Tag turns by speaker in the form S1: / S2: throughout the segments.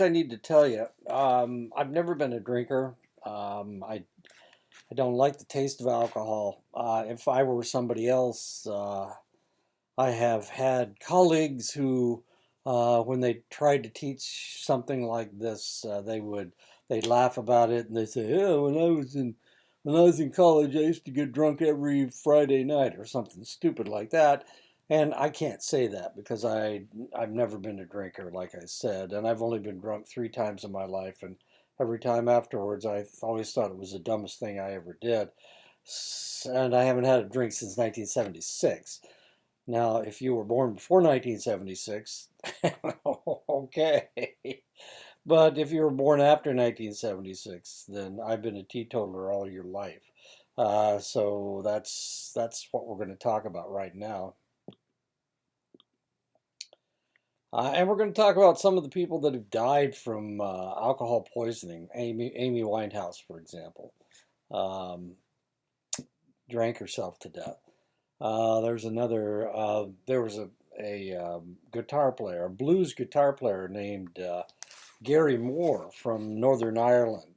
S1: I need to tell you, I've never been a drinker. I don't like the taste of alcohol. If I were somebody else, I have had colleagues who, when they tried to teach something like this, they'd laugh about it and they say, "Yeah, when I was in college, I used to get drunk every Friday night," or something stupid like that. And I can't say that because I've never been a drinker, like I said, and I've only been drunk 3 times in my life, and every time afterwards, I always thought it was the dumbest thing I ever did. And I haven't had a drink since 1976. Now, if you were born before 1976, okay. But if you were born after 1976, then I've been a teetotaler all your life. So that's what we're going to talk about right now. And we're going to talk about some of the people that have died from alcohol poisoning. Amy Winehouse, for example, um, drank herself to death. There was a guitar player, a blues guitar player named Gary Moore from Northern Ireland,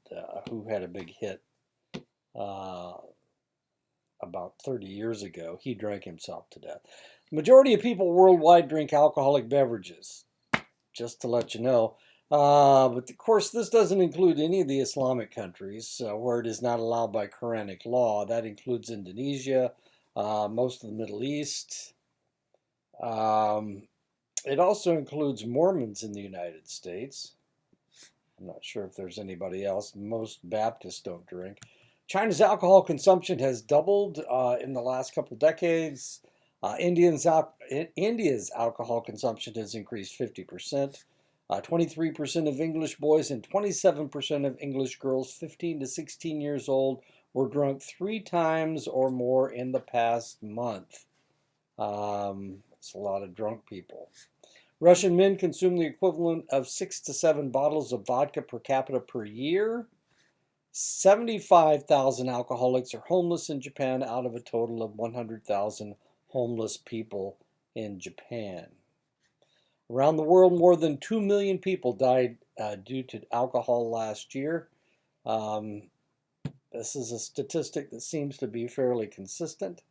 S1: who had a big hit uh, about 30 years ago. He drank himself to death. The majority of people worldwide drink alcoholic beverages, just to let you know. But of course, this doesn't include any of the Islamic countries where it is not allowed by Quranic law. That includes Indonesia, most of the Middle East. Um, it also includes Mormons in the United States. I'm not sure if there's anybody else. Most Baptists don't drink. China's alcohol consumption has doubled in the last couple decades. India's alcohol consumption has increased 50%. 23% of English boys and 27% of English girls 15 to 16 years old were drunk 3 times or more in the past month. It's a lot of drunk people. Russian men consume the equivalent of 6 to 7 bottles of vodka per capita per year. 75,000 alcoholics are homeless in Japan out of a total of 100,000 homeless people in Japan. Around the world, more than 2 million people died due to alcohol last year. Um, this is a statistic that seems to be fairly consistent.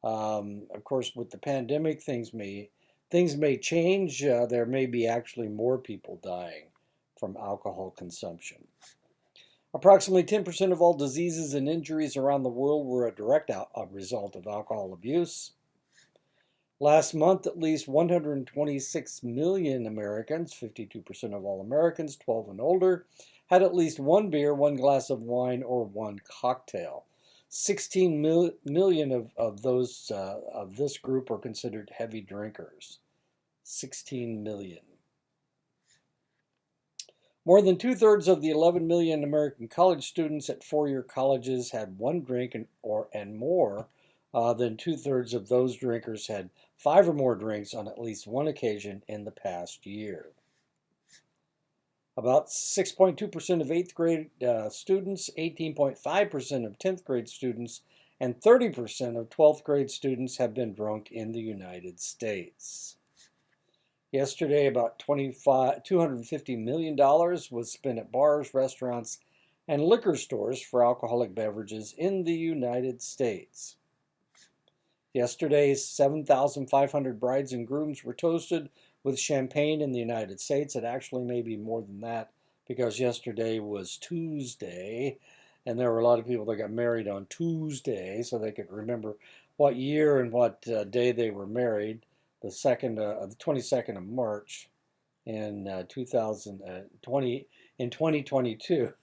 S1: Of course, with the pandemic, things may change. There may be actually more people dying from alcohol consumption. Approximately 10% of all diseases and injuries around the world were a direct result of alcohol abuse. Last month, at least 126 million Americans, 52% of all Americans 12 and older, had at least one beer, one glass of wine, or one cocktail. 16 million of those of this group are considered heavy drinkers. 16 million. More than two-thirds of the 11 million American college students at four-year colleges had one drink and more than two-thirds of those drinkers had 5 or more drinks on at least one occasion in the past year. About 6.2% of 8th grade students, 18.5% of 10th grade students, and 30% of 12th grade students have been drunk in the United States. Yesterday, about $250 million was spent at bars, restaurants, and liquor stores for alcoholic beverages in the United States. Yesterday, 7,500 brides and grooms were toasted with champagne in the United States. It actually may be more than that because yesterday was Tuesday, and there were a lot of people that got married on Tuesday, so they could remember what year and what day they were married. The 22nd of March in 2020 in 2022.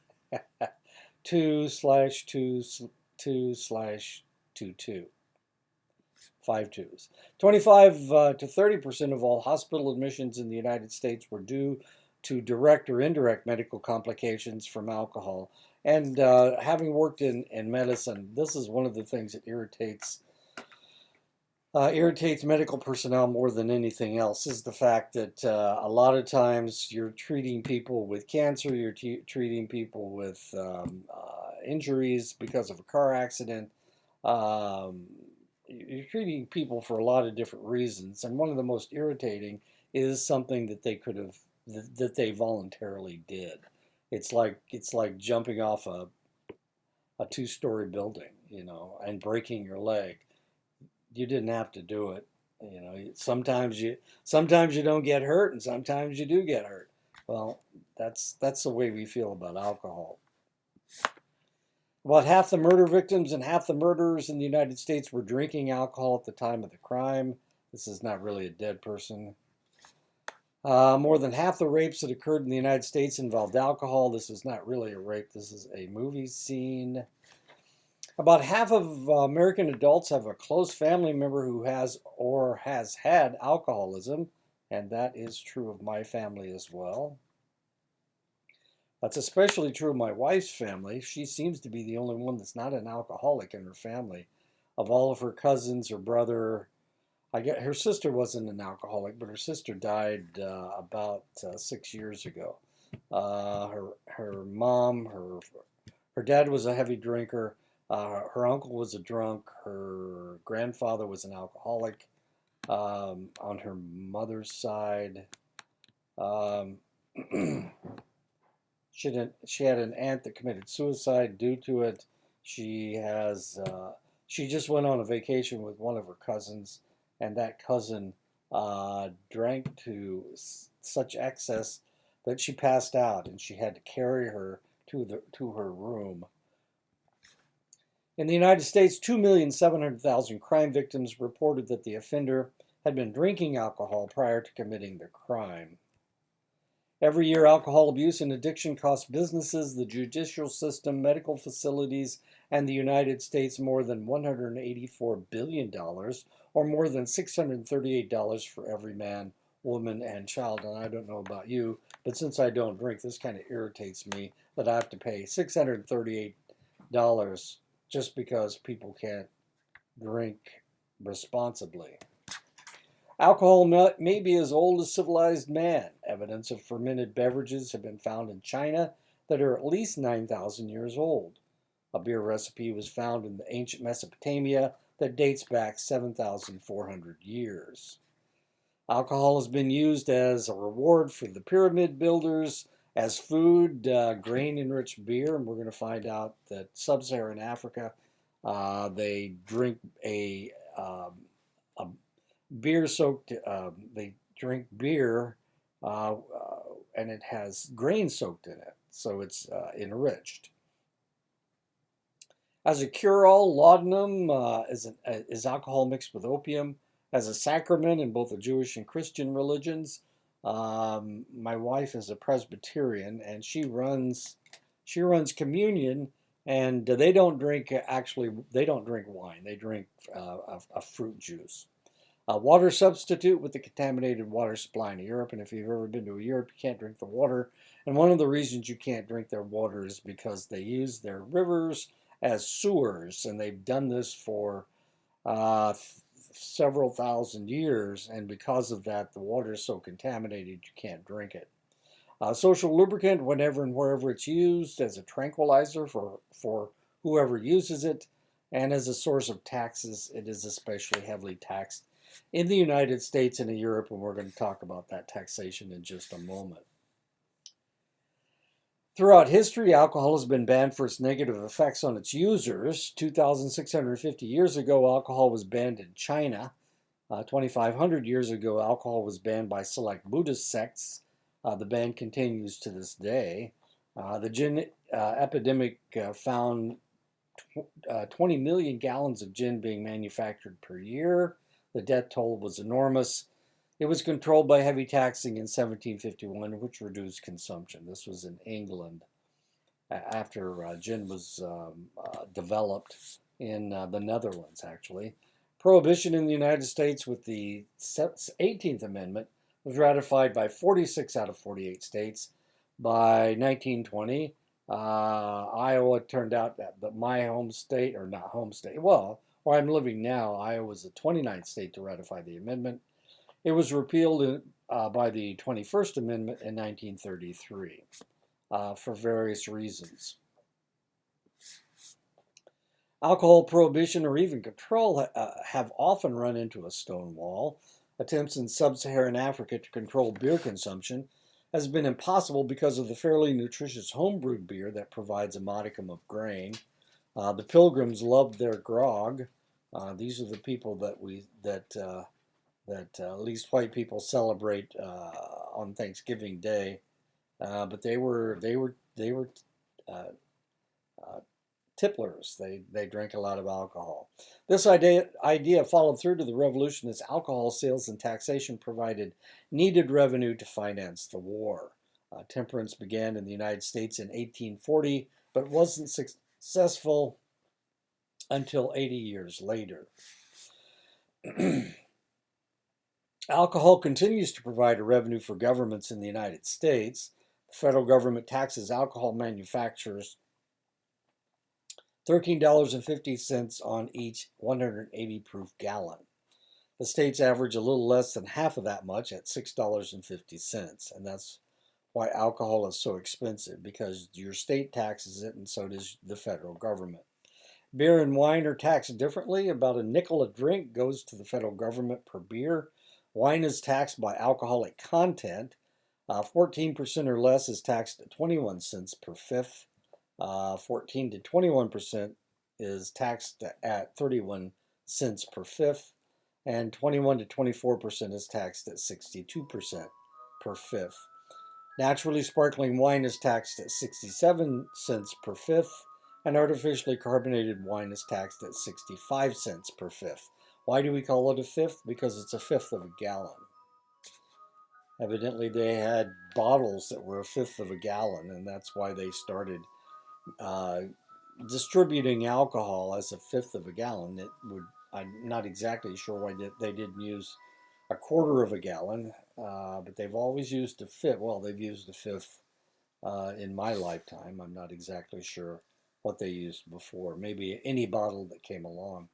S1: 2/2/22. 5 2s. 25 to 30% of all hospital admissions in the United States were due to direct or indirect medical complications from alcohol. And having worked in medicine, this is one of the things that irritates medical personnel more than anything else, is the fact that a lot of times you're treating people with cancer, you're treating people with injuries because of a car accident. Um, you're treating people for a lot of different reasons, and one of the most irritating is something that they could have that they voluntarily did. It's like jumping off a two-story building, and breaking your leg. You didn't have to do it. Sometimes you don't get hurt, and sometimes you do get hurt. Well, that's the way we feel about alcohol. About half the murder victims and half the murderers in the United States were drinking alcohol at the time of the crime. This is not really a dead person. More than half the rapes that occurred in the United States involved alcohol. This is not really a rape. This is a movie scene. About half of American adults have a close family member who has or has had alcoholism, and that is true of my family as well. That's especially true of my wife's family. She seems to be the only one that's not an alcoholic in her family. Of all of her cousins, her brother, her sister wasn't an alcoholic, but her sister died about 6 years ago. Her mom, her dad was a heavy drinker. Her uncle was a drunk. Her grandfather was an alcoholic on her mother's side. She had an aunt that committed suicide due to it. She just went on a vacation with one of her cousins, and that cousin drank to such excess that she passed out, and she had to carry her to her room. In the United States, 2,700,000 crime victims reported that the offender had been drinking alcohol prior to committing the crime. Every year, alcohol abuse and addiction cost businesses, the judicial system, medical facilities, and the United States more than $184 billion, or more than $638 for every man, woman, and child. And I don't know about you, but since I don't drink, this kind of irritates me that I have to pay $638 just because people can't drink responsibly. Alcohol may be as old as civilized man. Evidence of fermented beverages have been found in China that are at least 9,000 years old. A beer recipe was found in the ancient Mesopotamia that dates back 7,400 years. Alcohol has been used as a reward for the pyramid builders, as food, grain-enriched beer, and we're going to find out that sub-Saharan Africa, they drink a beer-soaked, they drink beer, and it has grain soaked in it, so it's enriched. As a cure-all, laudanum is alcohol mixed with opium. As a sacrament in both the Jewish and Christian religions. My wife is a Presbyterian, and she runs communion, and they don't drink wine. They drink a fruit juice. Water substitute with the contaminated water supply in Europe, and if you've ever been to Europe, you can't drink the water. And one of the reasons you can't drink their water is because they use their rivers as sewers, and they've done this for several thousand years, and because of that, the water is so contaminated you can't drink it. Social lubricant, whenever and wherever it's used, as a tranquilizer for whoever uses it, and as a source of taxes, it is especially heavily taxed in the United States and in Europe, and we're going to talk about that taxation in just a moment. Throughout history, alcohol has been banned for its negative effects on its users. 2,650 years ago, alcohol was banned in China. 2,500 years ago, alcohol was banned by select Buddhist sects. The ban continues to this day. The gin epidemic found 20 million gallons of gin being manufactured per year. The death toll was enormous. It was controlled by heavy taxing in 1751, which reduced consumption. This was in England after gin was developed in the Netherlands, actually. Prohibition in the United States with the 18th Amendment was ratified by 46 out of 48 states. By 1920, Iowa turned out that my home state, or not home state, well, where I'm living now, Iowa was the 29th state to ratify the amendment. It was repealed by the 21st Amendment in 1933 for various reasons. Alcohol prohibition or even control have often run into a stone wall. Attempts in sub-Saharan Africa to control beer consumption has been impossible because of the fairly nutritious homebrewed beer that provides a modicum of grain. The Pilgrims loved their grog. These are the people that at least white people celebrate on Thanksgiving Day. But they were uh, uh, tipplers. They drank a lot of alcohol. This idea followed through to the revolution as alcohol sales and taxation provided needed revenue to finance the war. Temperance began in the United States in 1840, but wasn't successful until 80 years later. Alcohol continues to provide a revenue for governments in the United States. The federal government taxes alcohol manufacturers $13.50 on each 180 proof gallon. The states average a little less than half of that much at $6.50, and that's why alcohol is so expensive, because your state taxes it and so does the federal government. Beer and wine are taxed differently. About a nickel a drink goes to the federal government per beer. Wine is taxed by alcoholic content. 14% or less is taxed at 21 cents per fifth. 14 to 21% is taxed at 31 cents per fifth, and 21 to 24% is taxed at 62% per fifth. Naturally sparkling wine is taxed at 67 cents per fifth, and artificially carbonated wine is taxed at 65 cents per fifth. Why do we call it a fifth? Because it's a fifth of a gallon. Evidently, they had bottles that were a fifth of a gallon, and that's why they started distributing alcohol as a fifth of a gallon. I'm not exactly sure why they didn't use a quarter of a gallon, but they've always used a fifth. Well, they've used a fifth in my lifetime. I'm not exactly sure what they used before. Maybe any bottle that came along.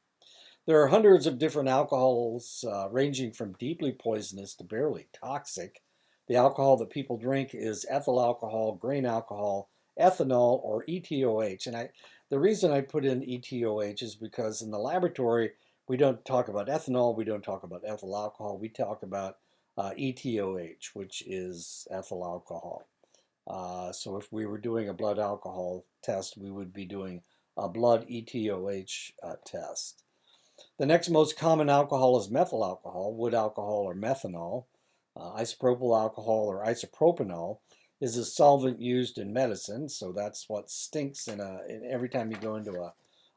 S1: There are hundreds of different alcohols, ranging from deeply poisonous to barely toxic. The alcohol that people drink is ethyl alcohol, grain alcohol, ethanol, or ETOH. And the reason I put in ETOH is because in the laboratory, we don't talk about ethanol, we don't talk about ethyl alcohol, we talk about ETOH, which is ethyl alcohol. So if we were doing a blood alcohol test, we would be doing a blood ETOH test. The next most common alcohol is methyl alcohol, wood alcohol, or methanol. Isopropyl alcohol or isopropanol is a solvent used in medicine, so that's what stinks in every time you go into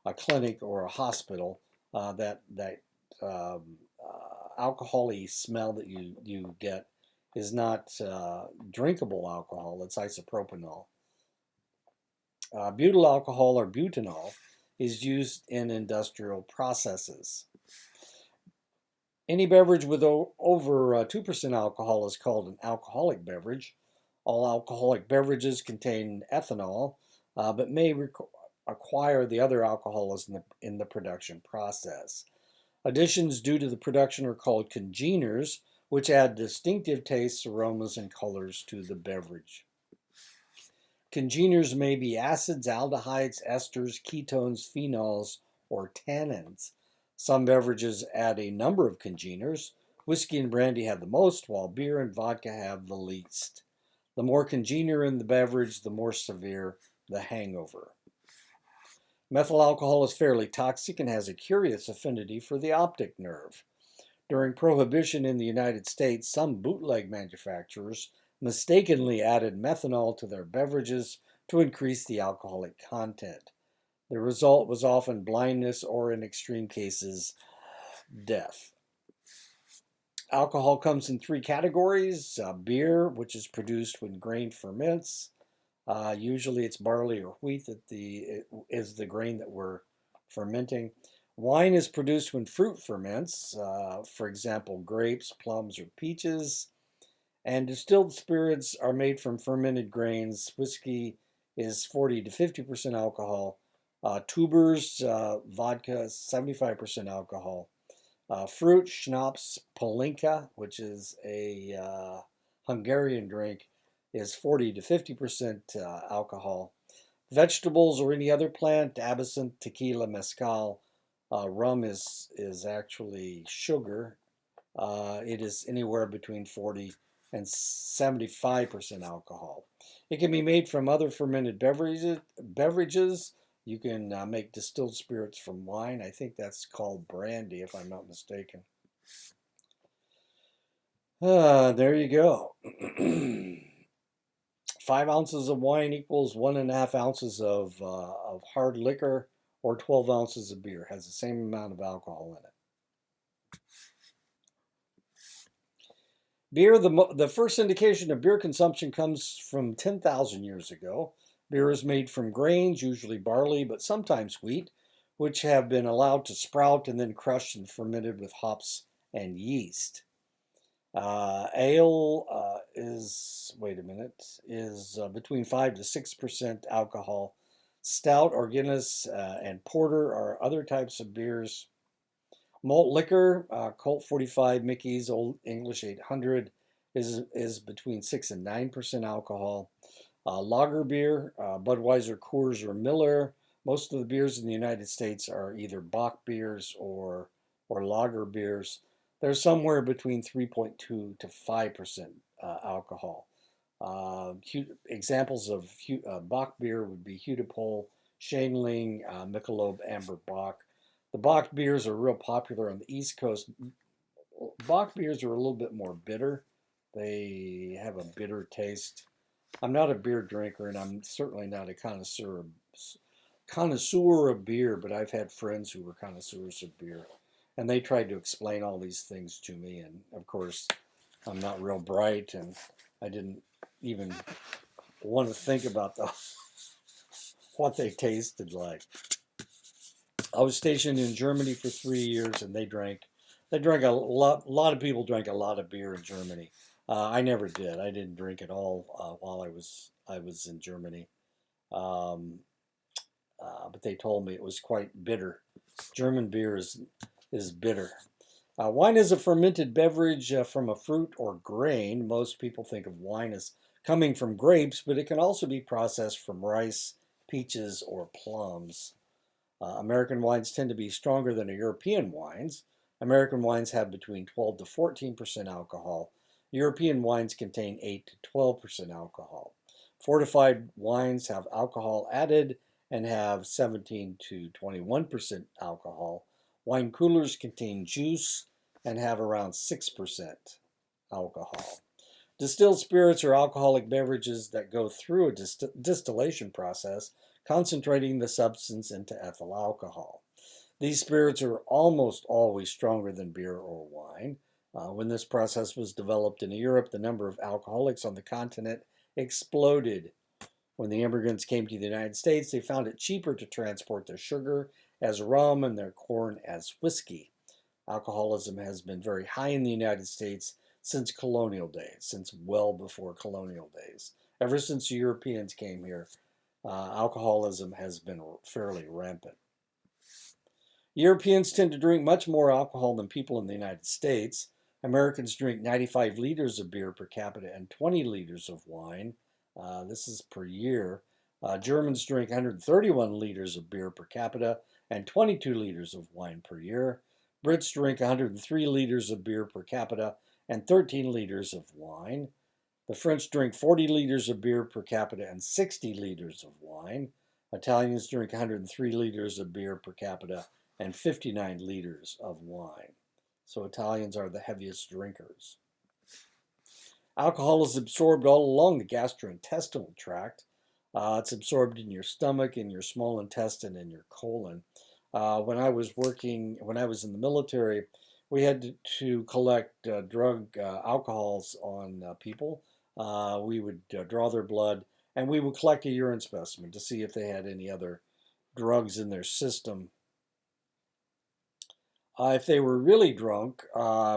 S1: a clinic or a hospital. That alcohol-y smell that you get is not drinkable alcohol, it's isopropanol. Butyl alcohol or butanol is used in industrial processes. Any beverage with over 2% alcohol is called an alcoholic beverage. All alcoholic beverages contain ethanol, but may acquire the other alcohols in the production process. Additions due to the production are called congeners, which add distinctive tastes, aromas, and colors to the beverage. Congeners may be acids, aldehydes, esters, ketones, phenols, or tannins. Some beverages add a number of congeners. Whiskey and brandy have the most, while beer and vodka have the least. The more congener in the beverage, the more severe the hangover. Methyl alcohol is fairly toxic and has a curious affinity for the optic nerve. During Prohibition in the United States, some bootleg manufacturers mistakenly added methanol to their beverages to increase the alcoholic content. The result was often blindness or, in extreme cases, death. Alcohol comes in three categories. Beer, which is produced when grain ferments. Usually it's barley or wheat that is the grain that we're fermenting. Wine is produced when fruit ferments, for example, grapes, plums, or peaches. And distilled spirits are made from fermented grains. Whiskey is 40 to 50% alcohol. Tubers, vodka, 75% alcohol. Fruit, schnapps, palinka, which is a Hungarian drink, is 40 to 50% alcohol. Vegetables or any other plant, absinthe, tequila, mezcal. Rum is actually sugar. It is anywhere between 40 and 75% alcohol. It can be made from other fermented beverages. You can make distilled spirits from wine. I think that's called brandy, if I'm not mistaken. There you go. 5 ounces of wine equals 1.5 ounces of hard liquor, or 12 ounces of beer. Has the same amount of alcohol in it. Beer, the first indication of beer consumption comes from 10,000 years ago. Beer is made from grains, usually barley, but sometimes wheat, which have been allowed to sprout and then crushed and fermented with hops and yeast. Ale is between 5 to 6% alcohol. Stout or Guinness and porter are other types of beers. Malt liquor, Colt 45, Mickey's, Old English 800, is between 6 and 9% alcohol. Lager beer, Budweiser, Coors, or Miller. Most of the beers in the United States are either Bock beers or lager beers. They're somewhere between 3.2 to 5% alcohol. Examples of Bock beer would be Hudepohl, Schänling, Michelob, Amber Bock. The Bock beers are real popular on the East Coast. Bock beers are a little bit more bitter. They have a bitter taste. I'm not a beer drinker, and I'm certainly not a connoisseur of beer, but I've had friends who were connoisseurs of beer, and they tried to explain all these things to me, and of course, I'm not real bright, and I didn't even want to think about what they tasted like. I was stationed in Germany for 3 years, and they drank a lot. A lot of people drank a lot of beer in Germany. I never did. I didn't drink at all while I was in Germany. But they told me it was quite bitter. German beer is bitter. Wine is a fermented beverage from a fruit or grain. Most people think of wine as coming from grapes, but it can also be processed from rice, peaches, or plums. American wines tend to be stronger than European wines. American wines have between 12 to 14% alcohol. European wines contain 8 to 12% alcohol. Fortified wines have alcohol added and have 17 to 21% alcohol. Wine coolers contain juice and have around 6% alcohol. Distilled spirits are alcoholic beverages that go through a distillation process, concentrating the substance into ethyl alcohol. These spirits are almost always stronger than beer or wine. When this process was developed in Europe, the number of alcoholics on the continent exploded. When the immigrants came to the United States, they found it cheaper to transport their sugar as rum and their corn as whiskey. Alcoholism has been very high in the United States since colonial days, since well before colonial days. Ever since the Europeans came here, alcoholism has been fairly rampant. Europeans tend to drink much more alcohol than people in the United States. Americans drink 95 liters of beer per capita and 20 liters of wine. This is per year. Germans drink 131 liters of beer per capita and 22 liters of wine per year. Brits drink 103 liters of beer per capita and 13 liters of wine. The French drink 40 liters of beer per capita and 60 liters of wine. Italians drink 103 liters of beer per capita and 59 liters of wine. So Italians are the heaviest drinkers. Alcohol is absorbed all along the gastrointestinal tract. It's absorbed in your stomach, in your small intestine, and your colon. When I was in the military, we had to collect drug alcohols on people. We would draw their blood, and we would collect a urine specimen to see if they had any other drugs in their system. If they were really drunk,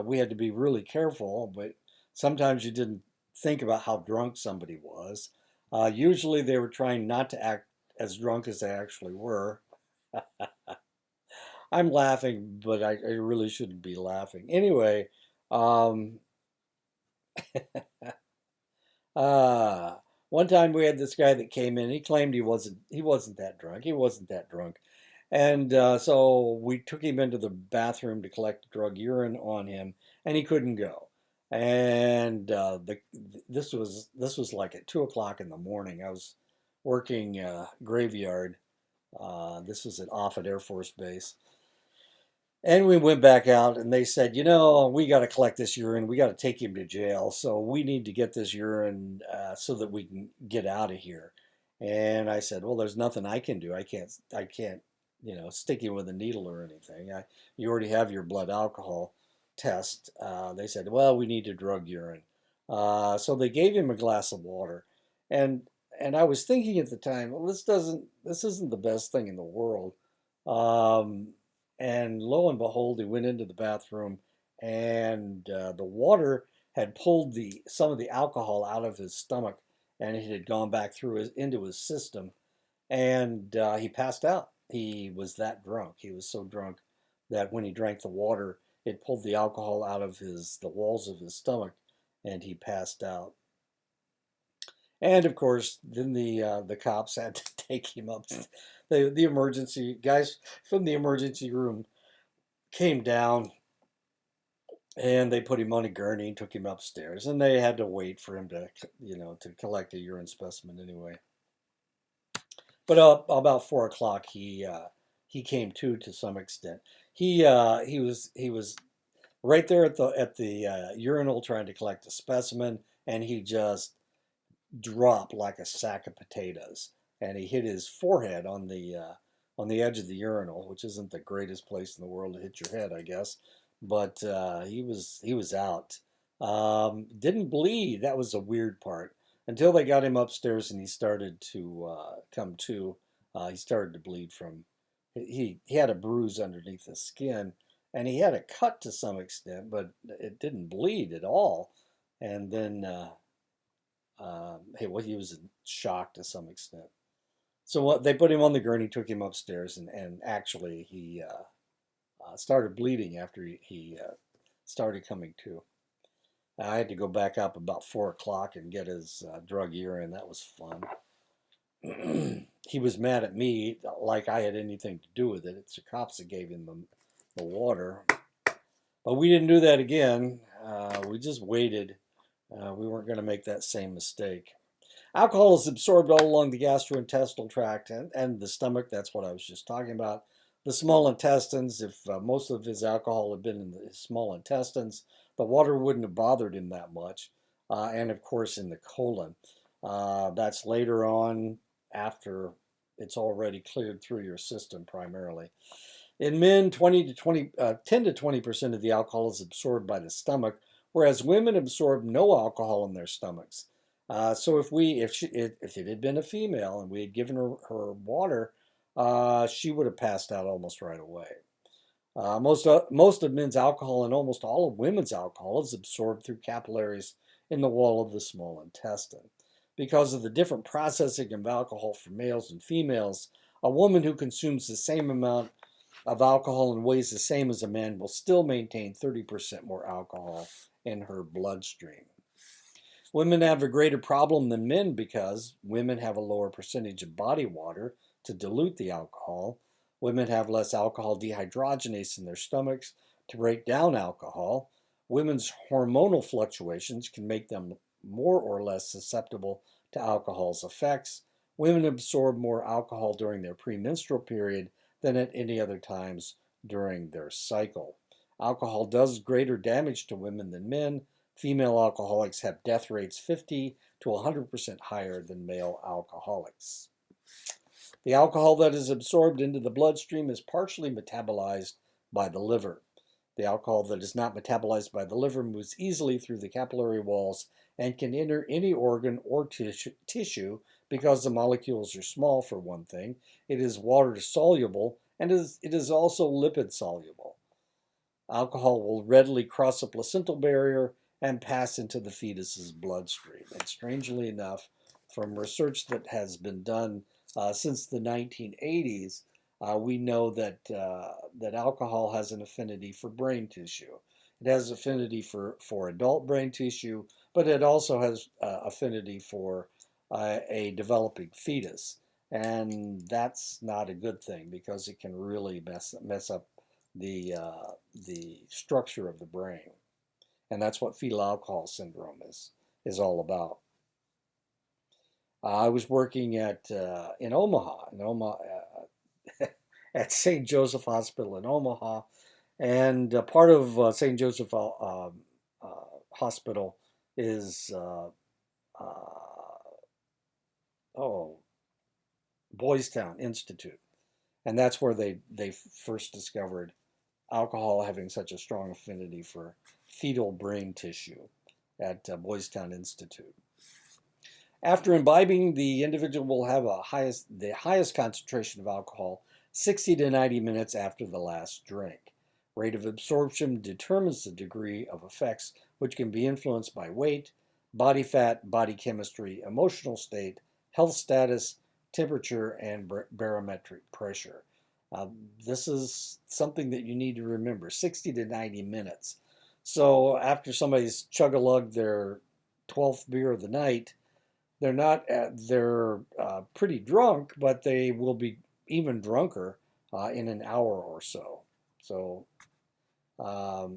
S1: we had to be really careful, but sometimes you didn't think about how drunk somebody was. Usually they were trying not to act as drunk as they actually were. I'm laughing, but I really shouldn't be laughing. Anyway, one time we had this guy that came in. He claimed he wasn't that drunk. He wasn't that drunk. And so we took him into the bathroom to collect drug urine on him, and he couldn't go. And this was like at 2 o'clock in the morning. I was working graveyard. This was at Offutt Air Force Base. And we went back out and they said, we got to collect this urine. We got to take him to jail. So we need to get this urine so that we can get out of here. And I said, well, there's nothing I can do. I can't, stick you with a needle or anything. You already have your blood alcohol test. They said, well, we need to drug urine. So they gave him a glass of water. And, and I was thinking at the time, well, this isn't the best thing in the world. Um, and lo and behold, he went into the bathroom, and the water had pulled some of the alcohol out of his stomach, and it had gone back into his system, and he passed out. He was that drunk. He was so drunk that when he drank the water, it pulled the alcohol out of the walls of his stomach, and he passed out. And of course, then the cops had to take him up. The emergency guys from the emergency room came down and they put him on a gurney and took him upstairs. And they had to wait for him to collect a urine specimen anyway. But about 4 o'clock, he came to some extent. He was right there at the urinal trying to collect a specimen, and he just dropped like a sack of potatoes, and he hit his forehead on the edge of the urinal, which isn't the greatest place in the world to hit your head, I guess. But he was out. Didn't bleed. That was a weird part. Until they got him upstairs and he started to come to. He started to bleed from. He had a bruise underneath the skin, and he had a cut to some extent, but it didn't bleed at all. And then he was in shock to some extent. So they put him on the gurney, took him upstairs, and actually he started bleeding after he started coming to. I had to go back up about 4 o'clock and get his drug urine. That was fun. He was mad at me, like I had anything to do with it. It's the cops that gave him the water. But we didn't do that again. We just waited. We weren't going to make that same mistake. Alcohol is absorbed all along the gastrointestinal tract and the stomach. That's what I was just talking about. The small intestines, if most of his alcohol had been in the small intestines, the water wouldn't have bothered him that much. And of course, in the colon. That's later on after it's already cleared through your system primarily. In men, 10 to 20% of the alcohol is absorbed by the stomach, whereas women absorb no alcohol in their stomachs. So if it had been a female and we had given her water, she would have passed out almost right away. Most of men's alcohol and almost all of women's alcohol is absorbed through capillaries in the wall of the small intestine. Because of the different processing of alcohol for males and females, a woman who consumes the same amount of alcohol and weighs the same as a man will still maintain 30% more alcohol in her bloodstream. Women have a greater problem than men because women have a lower percentage of body water to dilute the alcohol. Women have less alcohol dehydrogenase in their stomachs to break down alcohol. Women's hormonal fluctuations can make them more or less susceptible to alcohol's effects. Women absorb more alcohol during their premenstrual period than at any other times during their cycle. Alcohol does greater damage to women than men. Female alcoholics have death rates 50 to 100% higher than male alcoholics. The alcohol that is absorbed into the bloodstream is partially metabolized by the liver. The alcohol that is not metabolized by the liver moves easily through the capillary walls and can enter any organ or tissue because the molecules are small, for one thing. It is water soluble, and it is also lipid soluble. Alcohol will readily cross the placental barrier and pass into the fetus's bloodstream. And strangely enough, from research that has been done since the 1980s, we know that alcohol has an affinity for brain tissue. It has affinity for adult brain tissue, but it also has affinity for a developing fetus. And that's not a good thing because it can really mess up the structure of the brain. And that's what fetal alcohol syndrome is all about. I was working in Omaha, at St. Joseph Hospital in Omaha, and part of St. Joseph Hospital is oh Boys Town Institute, and that's where they first discovered alcohol having such a strong affinity for fetal brain tissue at Boys Town Institute. After imbibing, the individual will have the highest concentration of alcohol 60 to 90 minutes after the last drink. Rate of absorption determines the degree of effects, which can be influenced by weight, body fat, body chemistry, emotional state, health status, temperature, and barometric pressure. This is something that you need to remember, 60 to 90 minutes. So after somebody's chug-a-lug their 12th beer of the night, they're pretty drunk, but they will be even drunker in an hour or so. So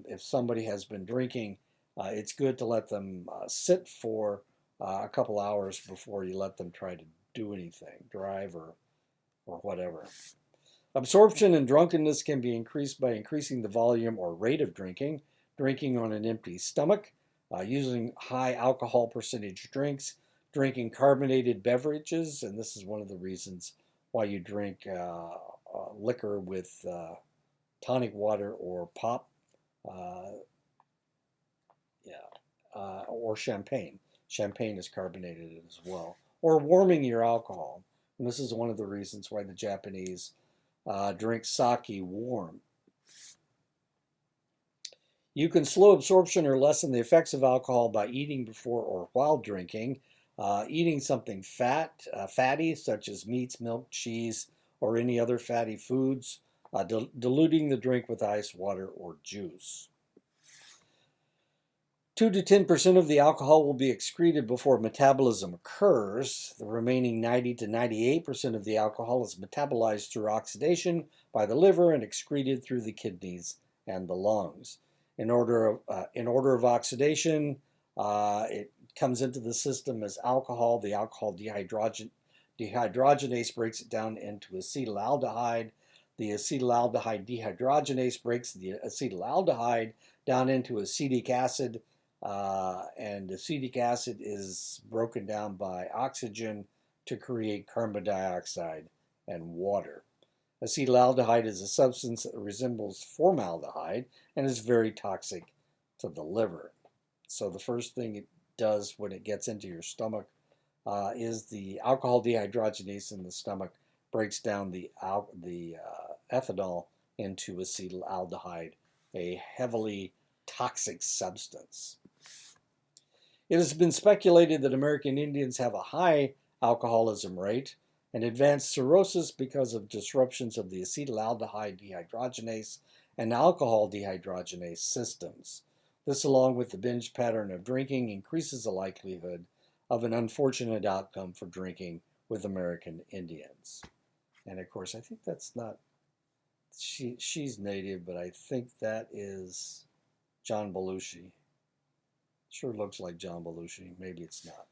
S1: if somebody has been drinking, it's good to let them sit for a couple hours before you let them try to do anything, drive or whatever. Absorption and drunkenness can be increased by increasing the volume or rate of drinking, drinking on an empty stomach, using high alcohol percentage drinks, drinking carbonated beverages, and this is one of the reasons why you drink liquor with tonic water or pop, or champagne. Champagne is carbonated as well. Or warming your alcohol. And this is one of the reasons why the Japanese drink sake warm. You can slow absorption or lessen the effects of alcohol by eating before or while drinking, eating something fatty, such as meats, milk, cheese, or any other fatty foods, diluting the drink with ice, water, or juice. 2 to 10% of the alcohol will be excreted before metabolism occurs. The remaining 90 to 98% of the alcohol is metabolized through oxidation by the liver and excreted through the kidneys and the lungs. In order of oxidation, it comes into the system as alcohol. The alcohol dehydrogenase breaks it down into acetaldehyde. The acetaldehyde dehydrogenase breaks the acetaldehyde down into acetic acid, and acetic acid is broken down by oxygen to create carbon dioxide and water. Acetaldehyde is a substance that resembles formaldehyde and is very toxic to the liver. So the first thing it does when it gets into your stomach is the alcohol dehydrogenase in the stomach breaks down the ethanol into acetaldehyde, a heavily toxic substance. It has been speculated that American Indians have a high alcoholism rate and advanced cirrhosis because of disruptions of the acetaldehyde dehydrogenase and alcohol dehydrogenase systems. This, along with the binge pattern of drinking, increases the likelihood of an unfortunate outcome for drinking with American Indians. And of course, I think that's not, she's native, but I think that is John Belushi. Sure looks like John Belushi. Maybe it's not.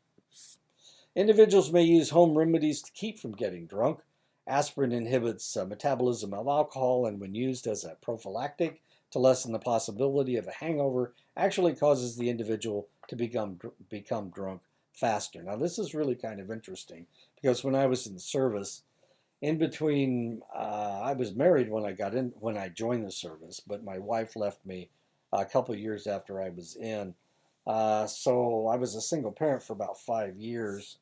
S1: Individuals may use home remedies to keep from getting drunk. Aspirin inhibits metabolism of alcohol, and when used as a prophylactic to lessen the possibility of a hangover, actually causes the individual to become drunk faster. Now, this is really kind of interesting because when I was in the service, in between, I was married when I joined the service, but my wife left me a couple of years after I was in. So I was a single parent for about 5 years.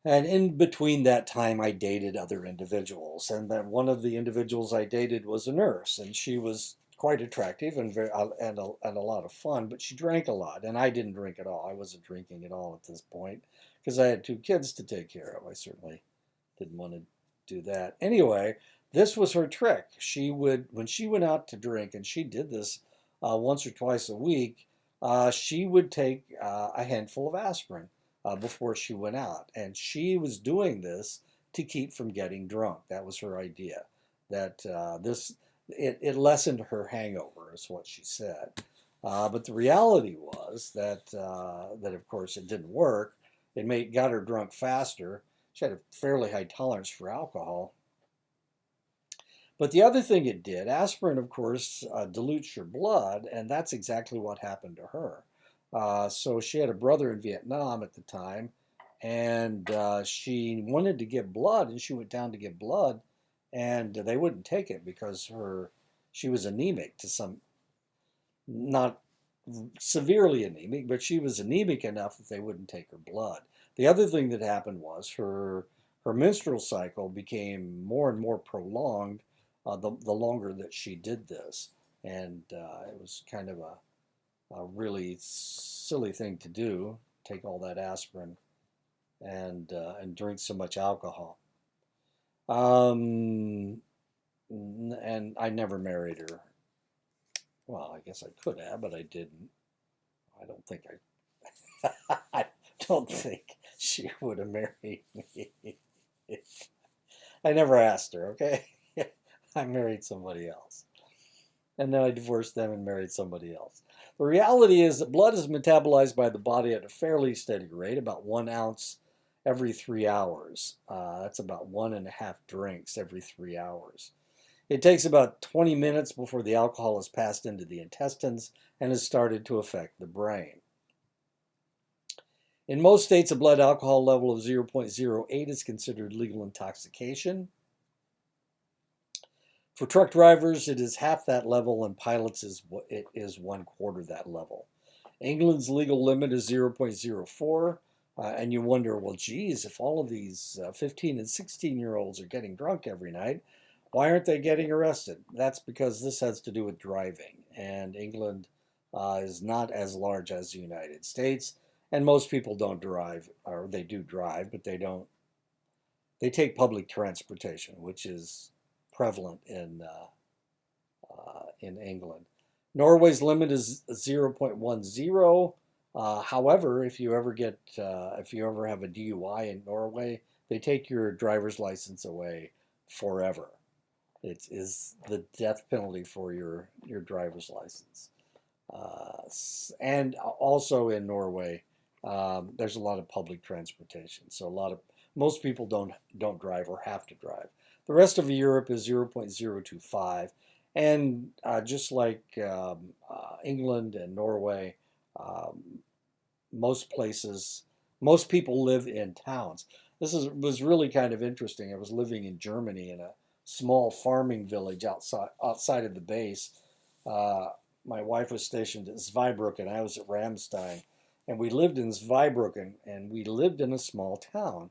S1: And in between that time, I dated other individuals. And then one of the individuals I dated was a nurse, and she was quite attractive and a lot of fun, but she drank a lot, and I didn't drink at all. I wasn't drinking at all at this point because I had 2 kids to take care of. I certainly didn't want to do that. Anyway, this was her trick. When she went out to drink, and she did this once or twice a week, she would take a handful of aspirin before she went out. And she was doing this to keep from getting drunk. That was her idea. That it lessened her hangover, is what she said. But the reality was that of course it didn't work. Got her drunk faster. She had a fairly high tolerance for alcohol. But the other thing it did, aspirin, of course, dilutes your blood, and that's exactly what happened to her. So she had a brother in Vietnam at the time, and she wanted to give blood, and she went down to give blood, and they wouldn't take it because she was anemic to some, not severely anemic, but she was anemic enough that they wouldn't take her blood. The other thing that happened was her menstrual cycle became more and more prolonged the longer that she did this, and it was kind of a really silly thing to do, take all that aspirin and drink so much alcohol. And I never married her. Well, I guess I could have, but I didn't. I don't think I don't think she would have married me. I never asked her, okay? I married somebody else. And then I divorced them and married somebody else. The reality is that blood is metabolized by the body at a fairly steady rate, about 1 ounce every 3 hours. That's about 1.5 drinks every 3 hours. It takes about 20 minutes before the alcohol is passed into the intestines and has started to affect the brain. In most states, a blood alcohol level of 0.08 is considered legal intoxication. For truck drivers, it is half that level, and pilots it is 1/4 that level. England's legal limit is 0.04, and you wonder, well, geez, if all of these 15 and 16-year-olds are getting drunk every night, why aren't they getting arrested? That's because this has to do with driving, and England is not as large as the United States, and most people don't drive, or they do drive, but they don't. They take public transportation, which is prevalent in England. Norway's limit is 0.10. However, if you ever have a DUI in Norway, they take your driver's license away forever. It is the death penalty for your driver's license. And also in Norway, there's a lot of public transportation, so most people don't drive or have to drive. The rest of Europe is 0.025, and just like England and Norway, most people live in towns. Was really kind of interesting. I was living in Germany in a small farming village outside of the base. My wife was stationed at Zweibrücken, I was at Ramstein, and we lived in Zweibrücken, and we lived in a small town.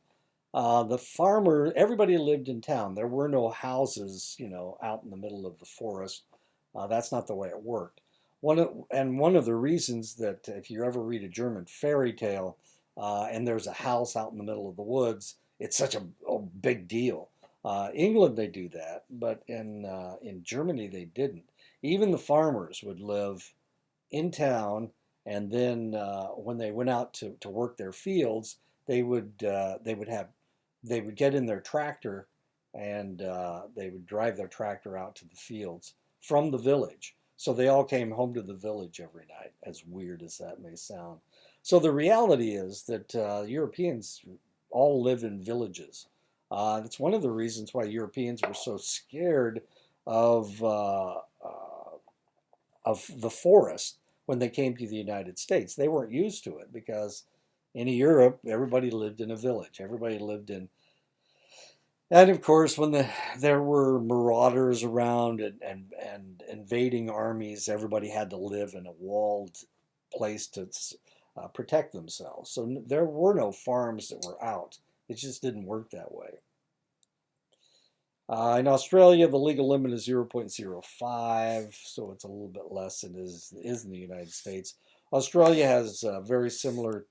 S1: Everybody lived in town. There were no houses, out in the middle of the forest. That's not the way it worked. One of the reasons that if you ever read a German fairy tale and there's a house out in the middle of the woods, it's such a big deal. England, they do that, but in Germany, they didn't. Even the farmers would live in town, and then when they went out to work their fields, they would get in their tractor and they would drive their tractor out to the fields from the village. So they all came home to the village every night, as weird as that may sound. So the reality is that Europeans all live in villages. It's one of the reasons why Europeans were so scared of the forest when they came to the United States. They weren't used to it because in Europe, everybody lived in a village. And of course, when there were marauders around and invading armies, everybody had to live in a walled place to protect themselves. So there were no farms that were out. It just didn't work that way. In Australia, the legal limit is 0.05, so it's a little bit less than it is in the United States. Australia has very similar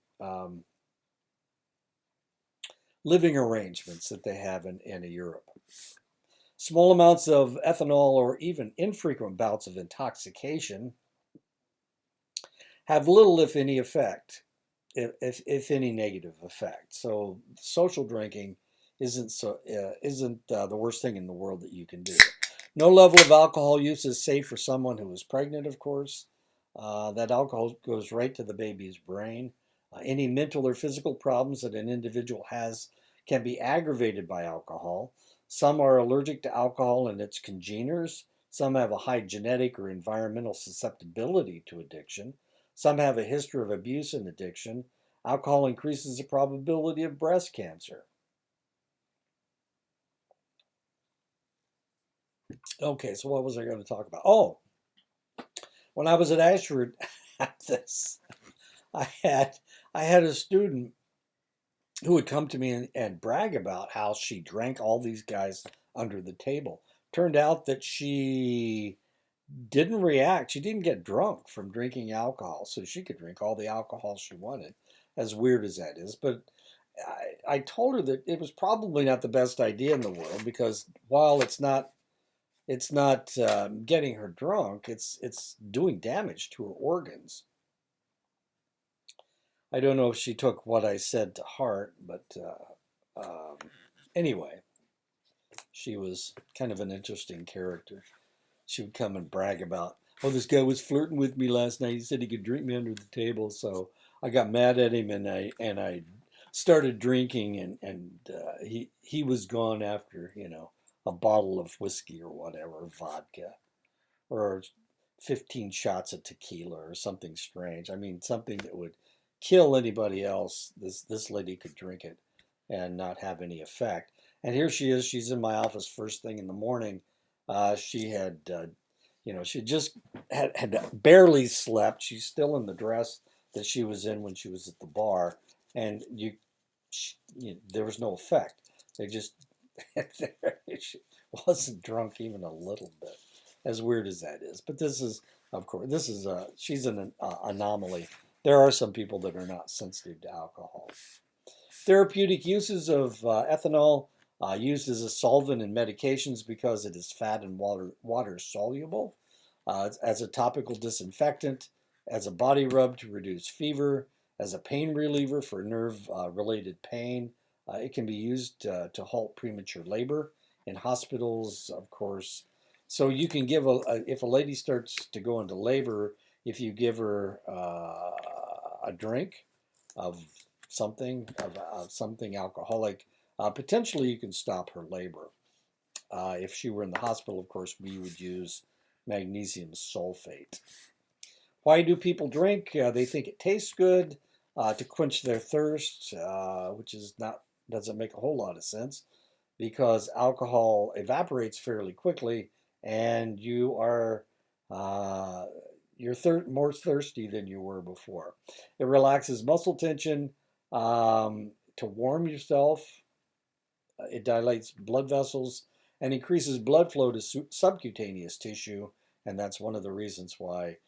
S1: living arrangements that they have in Europe. Small amounts of ethanol or even infrequent bouts of intoxication have little, if any, effect, if any negative effect. So social drinking isn't the worst thing in the world that you can do. No level of alcohol use is safe for someone who is pregnant, of course. That alcohol goes right to the baby's brain. Any mental or physical problems that an individual has can be aggravated by alcohol. Some are allergic to alcohol and its congeners. Some have a high genetic or environmental susceptibility to addiction. Some have a history of abuse and addiction. Alcohol increases the probability of breast cancer. Okay, so what was I going to talk about? Oh, when I was at Ashford, this I had I had a student who would come to me and brag about how she drank all these guys under the table. Turned out that she didn't react. She didn't get drunk from drinking alcohol, so she could drink all the alcohol she wanted, as weird as that is. But I told her that it was probably not the best idea in the world because while it's not getting her drunk, it's doing damage to her organs. I don't know if she took what I said to heart, but anyway, she was kind of an interesting character. She would come and brag about, oh, this guy was flirting with me last night. He said he could drink me under the table, so I got mad at him and I started drinking, and he was gone after a bottle of whiskey or whatever, vodka, or 15 shots of tequila or something strange. I mean, something that would kill anybody else. This lady could drink it and not have any effect. And here she is. She's in my office first thing in the morning. She had, she just had barely slept. She's still in the dress that she was in when she was at the bar, and there was no effect. They just she wasn't drunk even a little bit, as weird as that is. But this is, of course, she's an anomaly. There are some people that are not sensitive to alcohol. Therapeutic uses of ethanol used as a solvent in medications because it is fat and water soluble, as a topical disinfectant, as a body rub to reduce fever, as a pain reliever for nerve related pain. It can be used to halt premature labor in hospitals, of course. So you can give if a lady starts to go into labor, if you give her a drink of something alcoholic, potentially you can stop her labor. If she were in the hospital, of course, we would use magnesium sulfate. Why do people drink? They think it tastes good to quench their thirst, which doesn't make a whole lot of sense because alcohol evaporates fairly quickly, and you're more thirsty than you were before. It relaxes muscle tension to warm yourself. It dilates blood vessels and increases blood flow to subcutaneous tissue, and that's one of the reasons why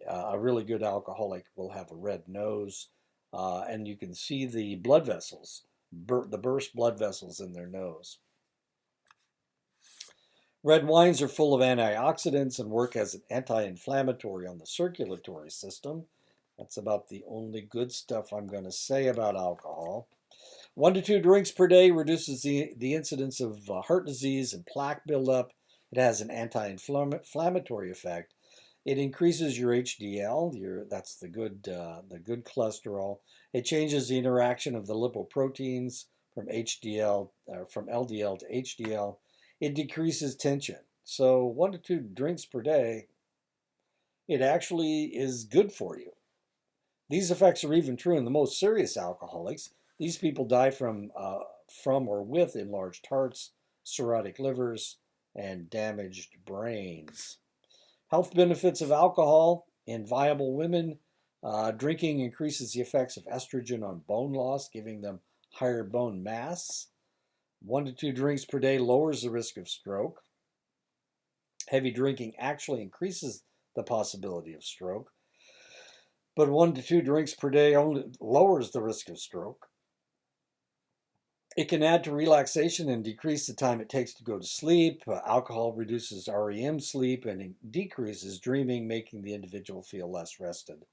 S1: a really good alcoholic will have a red nose, and you can see the blood vessels, the burst blood vessels in their nose. Red wines are full of antioxidants and work as an anti-inflammatory on the circulatory system. That's about the only good stuff I'm going to say about alcohol. 1 to 2 drinks per day reduces the incidence of heart disease and plaque buildup. It has an anti-inflammatory effect. It increases your HDL, that's the good cholesterol. It changes the interaction of the lipoproteins from LDL to HDL. It decreases tension. So 1 to 2 drinks per day, it actually is good for you. These effects are even true in the most serious alcoholics. These people die from or with enlarged hearts, cirrhotic livers, and damaged brains. Health benefits of alcohol in viable women. Drinking increases the effects of estrogen on bone loss, giving them higher bone mass. 1 to 2 drinks per day lowers the risk of stroke. Heavy drinking actually increases the possibility of stroke, but 1 to 2 drinks per day only lowers the risk of stroke. It can add to relaxation and decrease the time it takes to go to sleep. Alcohol reduces REM sleep and decreases dreaming, making the individual feel less rested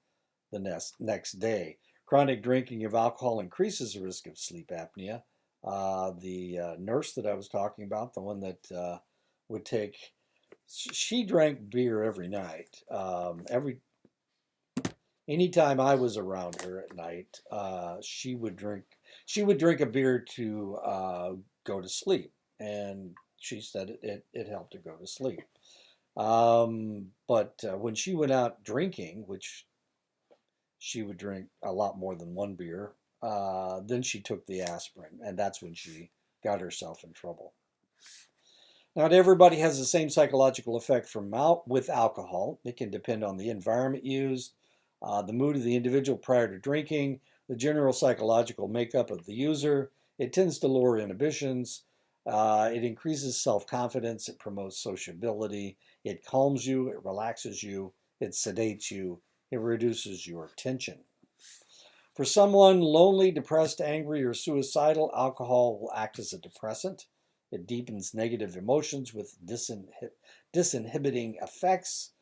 S1: the next day. Chronic drinking of alcohol increases the risk of sleep apnea. The nurse that I was talking about, the one that would take she drank beer every night. Anytime I was around her at night, she would drink. She would drink a beer to go to sleep, and she said it helped her go to sleep. But when she went out drinking, which she would drink a lot more than one beer, then she took the aspirin, and that's when she got herself in trouble. Not everybody has the same psychological effect with alcohol. It can depend on the environment used, the mood of the individual prior to drinking, the general psychological makeup of the user. It tends to lower inhibitions. It increases self-confidence. It promotes sociability. It calms you. It relaxes you. It sedates you. It reduces your tension. For someone lonely, depressed, angry, or suicidal, alcohol will act as a depressant. It deepens negative emotions with disinhibiting effects,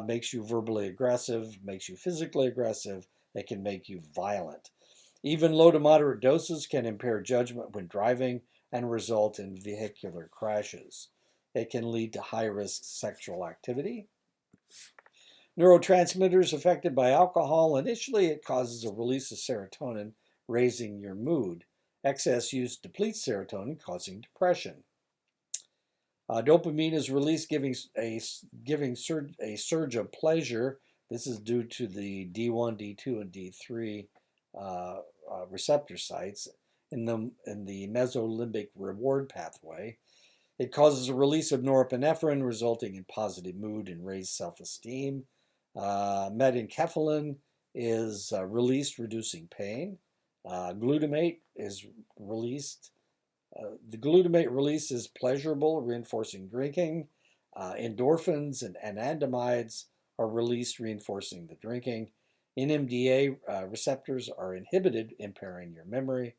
S1: makes you verbally aggressive, makes you physically aggressive. It can make you violent. Even low to moderate doses can impair judgment when driving and result in vehicular crashes. It can lead to high-risk sexual activity. Neurotransmitters affected by alcohol. Initially, it causes a release of serotonin, raising your mood. Excess use depletes serotonin, causing depression. Dopamine is released, giving a surge of pleasure. This is due to the D1, D2, and D3 receptor sites in the mesolimbic reward pathway. It causes a release of norepinephrine, resulting in positive mood and raised self-esteem. Medenkephalin is released, reducing pain. Glutamate is released. The glutamate release is pleasurable, reinforcing drinking. Endorphins and anandamides are released, reinforcing the drinking. NMDA receptors are inhibited, impairing your memory.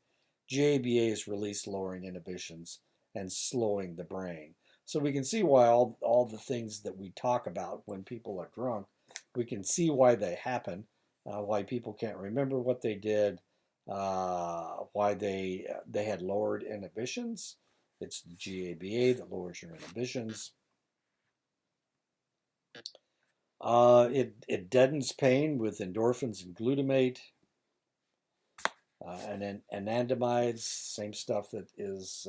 S1: GABA is released, lowering inhibitions and slowing the brain. So we can see why all the things that we talk about when people are drunk, we can see why they happen, why people can't remember what they did, why they had lowered inhibitions. It's the GABA that lowers your inhibitions. It deadens pain with endorphins and glutamate. And then anandamides, same stuff that is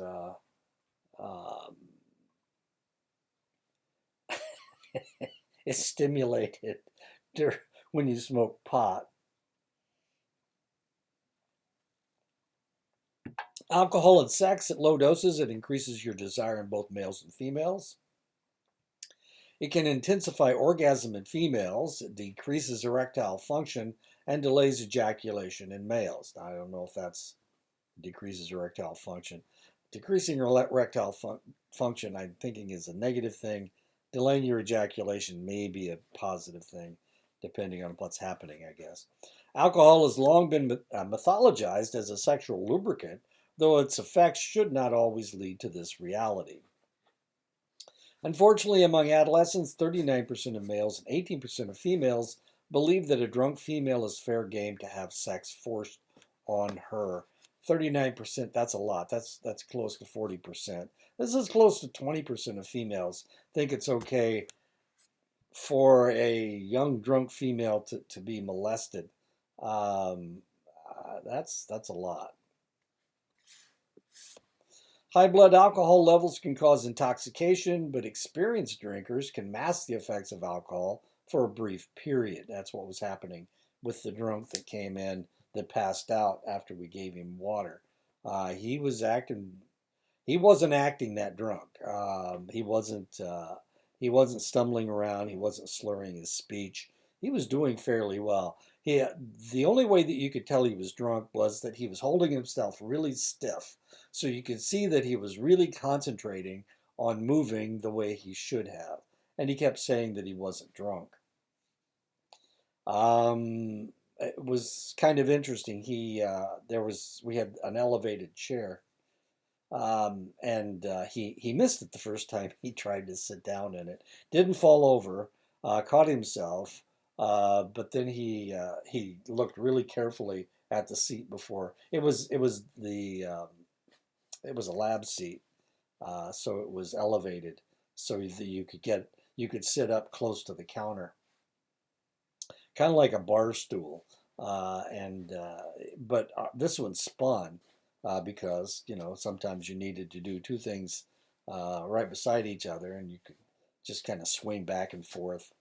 S1: is stimulated when you smoke pot. Alcohol and sex at low doses, it increases your desire in both males and females. It can intensify orgasm in females, it decreases erectile function, and delays ejaculation in males. Now, I don't know if that's decreases erectile function. Decreasing erectile function, I'm thinking, is a negative thing. Delaying your ejaculation may be a positive thing, depending on what's happening, I guess. Alcohol has long been mythologized as a sexual lubricant, though its effects should not always lead to this reality. Unfortunately, among adolescents, 39% of males and 18% of females believe that a drunk female is fair game to have sex forced on her. 39%, that's a lot. That's close to 40%. This is close to 20% of females think it's okay for a young drunk female to be molested. That's a lot. High blood alcohol levels can cause intoxication, but experienced drinkers can mask the effects of alcohol for a brief period. That's what was happening with the drunk that came in that passed out after we gave him water. He was acting. He wasn't acting that drunk. He wasn't. He wasn't stumbling around. He wasn't slurring his speech. He was doing fairly well. The only way that you could tell he was drunk was that he was holding himself really stiff. So you could see that he was really concentrating on moving the way he should have. And he kept saying that he wasn't drunk. It was kind of interesting. We had an elevated chair, and he missed it the first time he tried to sit down in it. Didn't fall over, caught himself, but then he looked really carefully at the seat before. It was a lab seat, so it was elevated. so that you could sit up close to the counter, kind of like a bar stool. And but this one spun because sometimes you needed to do two things right beside each other, and you could just kind of swing back and forth.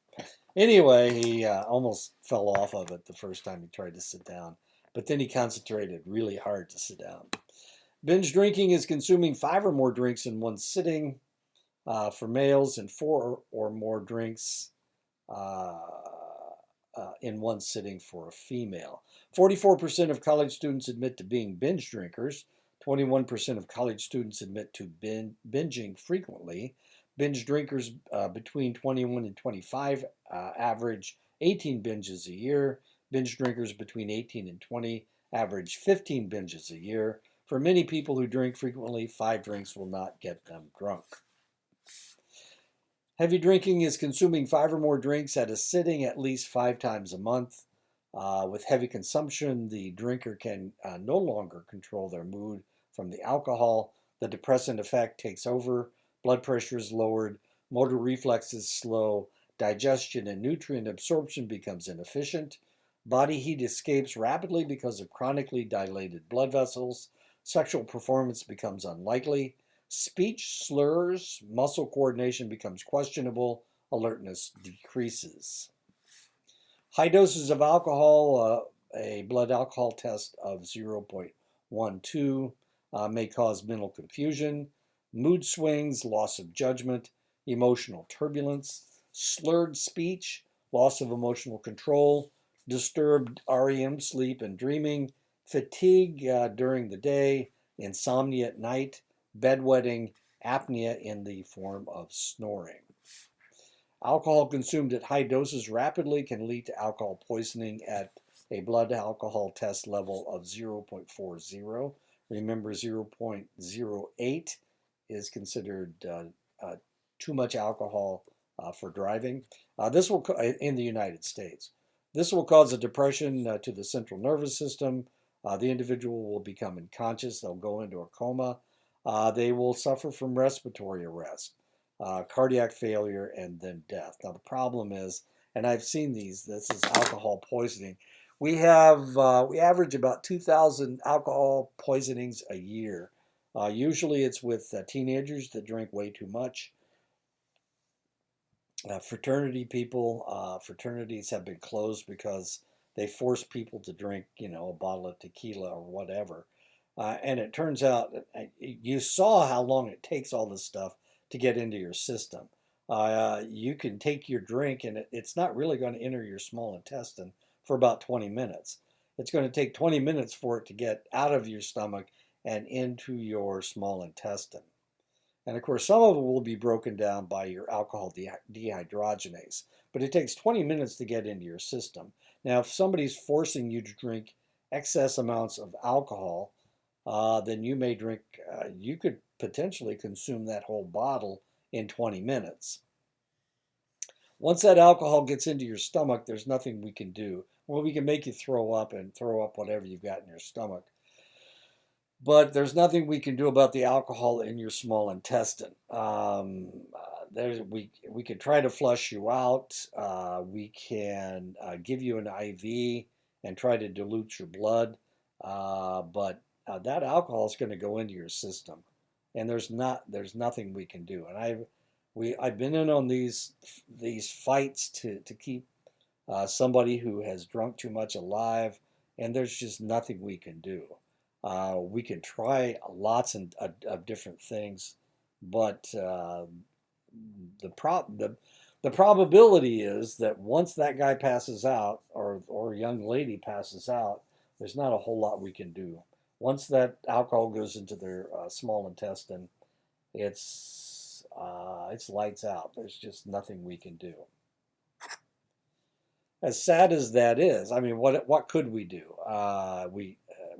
S1: Anyway, he almost fell off of it the first time he tried to sit down, but then he concentrated really hard to sit down. Binge drinking is consuming 5 or more drinks in one sitting for males, and 4 or more drinks uh, in one sitting for a female. 44% of college students admit to being binge drinkers. 21% of college students admit to binging frequently. Binge drinkers between 21 and 25 average 18 binges a year. Binge drinkers between 18 and 20 average 15 binges a year. For many people who drink frequently, 5 drinks will not get them drunk. Heavy drinking is consuming 5 or more drinks at a sitting at least 5 times a month. With heavy consumption, the drinker can no longer control their mood from the alcohol. The depressant effect takes over, blood pressure is lowered, motor reflexes slow, digestion and nutrient absorption becomes inefficient, body heat escapes rapidly because of chronically dilated blood vessels, sexual performance becomes unlikely, speech slurs, muscle coordination becomes questionable, alertness decreases. High doses of alcohol, a blood alcohol test of 0.12 may cause mental confusion, mood swings, loss of judgment, emotional turbulence, slurred speech, loss of emotional control, disturbed REM sleep and dreaming, fatigue during the day, insomnia at night, bedwetting, apnea in the form of snoring. Alcohol consumed at high doses rapidly can lead to alcohol poisoning at a blood alcohol test level of 0.40. Remember, 0.08 is considered too much alcohol for driving. This will, in the United States, this will cause a depression to the central nervous system. The individual will become unconscious. They'll go into a coma. They will suffer from respiratory arrest, cardiac failure, and then death. Now the problem is, and I've seen these. This is alcohol poisoning. We average about 2,000 alcohol poisonings a year. Usually it's with teenagers that drink way too much. Fraternities have been closed because they force people to drink, a bottle of tequila or whatever. And it turns out, you saw how long it takes all this stuff to get into your system. You can take your drink and it's not really going to enter your small intestine for about 20 minutes. It's going to take 20 minutes for it to get out of your stomach and into your small intestine. And of course, some of it will be broken down by your alcohol dehydrogenase, but it takes 20 minutes to get into your system. Now, if somebody's forcing you to drink excess amounts of alcohol, then you could potentially consume that whole bottle in 20 minutes. Once that alcohol gets into your stomach, there's nothing we can do. Well, we can make you throw up and throw up whatever you've got in your stomach. But there's nothing we can do about the alcohol in your small intestine. We can try to flush you out. We can give you an IV and try to dilute your blood. But that alcohol is going to go into your system, and there's nothing we can do. And I've been in on these fights to keep somebody who has drunk too much alive, and there's just nothing we can do. We can try lots of different things, but the probability is that once that guy passes out or young lady passes out, there's not a whole lot we can do. Once that alcohol goes into their small intestine, it's lights out. There's just nothing we can do. As sad as that is, I mean, what could we do?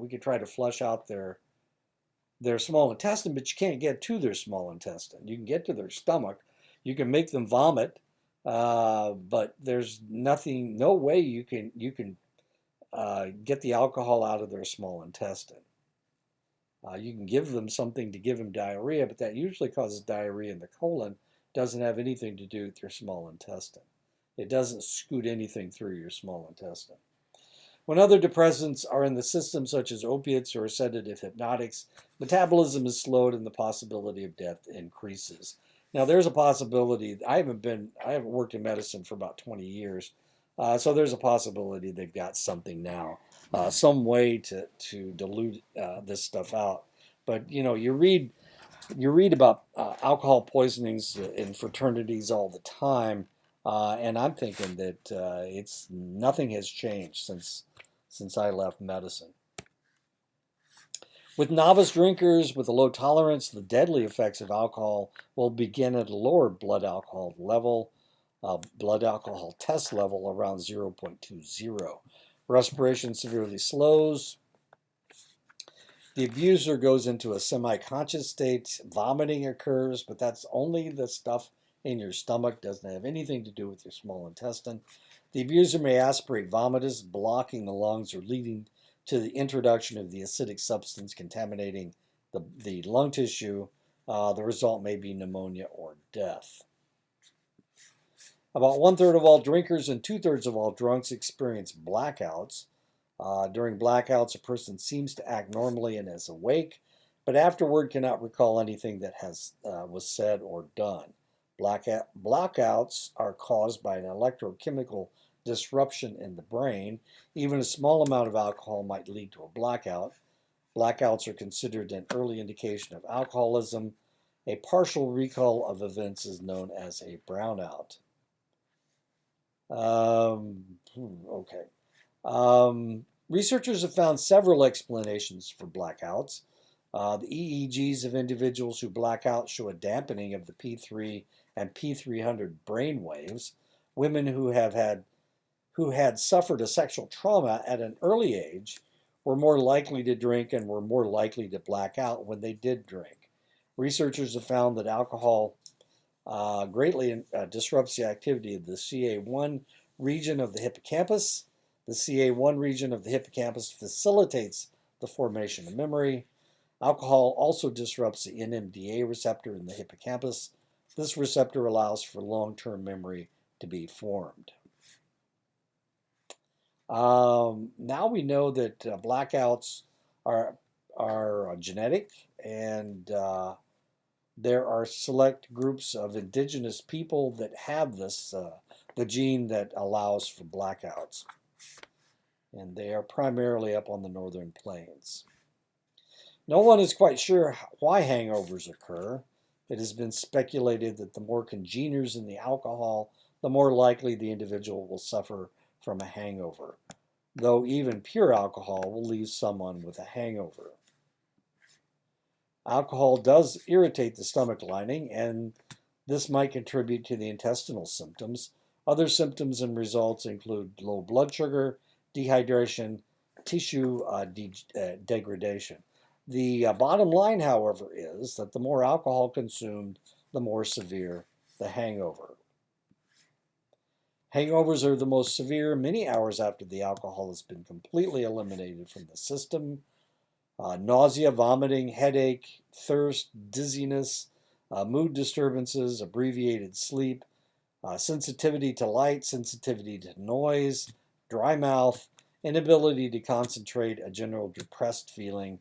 S1: We could try to flush out their small intestine, but you can't get to their small intestine. You can get to their stomach. You can make them vomit, but there's no way you can get the alcohol out of their small intestine. You can give them something to give them diarrhea, but that usually causes diarrhea in the colon. doesn't have anything to do with your small intestine. It doesn't scoot anything through your small intestine. When other depressants are in the system, such as opiates or sedative hypnotics, metabolism is slowed and the possibility of death increases. Now, there's a possibility. I haven't worked in medicine for about 20 years, so there's a possibility they've got something now, some way to dilute this stuff out. But you read about alcohol poisonings in fraternities all the time, and I'm thinking that nothing has changed since I left medicine. With novice drinkers with a low tolerance, the deadly effects of alcohol will begin at a lower blood alcohol level, blood alcohol test level around 0.20. Respiration severely slows. The abuser goes into a semi-conscious state. Vomiting occurs, but that's only the stuff in your stomach. Doesn't have anything to do with your small intestine. The abuser may aspirate vomitus, blocking the lungs or leading to the introduction of the acidic substance contaminating the lung tissue. The result may be pneumonia or death. About 1/3 of all drinkers and 2/3 of all drunks experience blackouts. During blackouts, a person seems to act normally and is awake, but afterward cannot recall anything that was said or done. Blackouts are caused by an electrochemical disruption in the brain. Even a small amount of alcohol might lead to a blackout. Blackouts are considered an early indication of alcoholism. A partial recall of events is known as a brownout. Okay. Researchers have found several explanations for blackouts. The EEGs of individuals who black out show a dampening of the P3 and P300 brain waves. Women who had suffered a sexual trauma at an early age were more likely to drink and were more likely to black out when they did drink. Researchers have found that alcohol greatly disrupts the activity of the CA1 region of the hippocampus. The CA1 region of the hippocampus facilitates the formation of memory. Alcohol also disrupts the NMDA receptor in the hippocampus. This receptor allows for long-term memory to be formed. Now we know that blackouts are genetic, and there are select groups of indigenous people that have this, the gene that allows for blackouts. And they are primarily up on the northern plains. No one is quite sure why hangovers occur. It has been speculated that the more congeners in the alcohol, the more likely the individual will suffer from a hangover, though even pure alcohol will leave someone with a hangover. Alcohol does irritate the stomach lining, and this might contribute to the intestinal symptoms. Other symptoms and results include low blood sugar, dehydration, tissue degradation. The bottom line, however, is that the more alcohol consumed, the more severe the hangover. Hangovers are the most severe many hours after the alcohol has been completely eliminated from the system. Nausea, vomiting, headache, thirst, dizziness, mood disturbances, abbreviated sleep, sensitivity to light, sensitivity to noise, dry mouth, inability to concentrate, a general depressed feeling.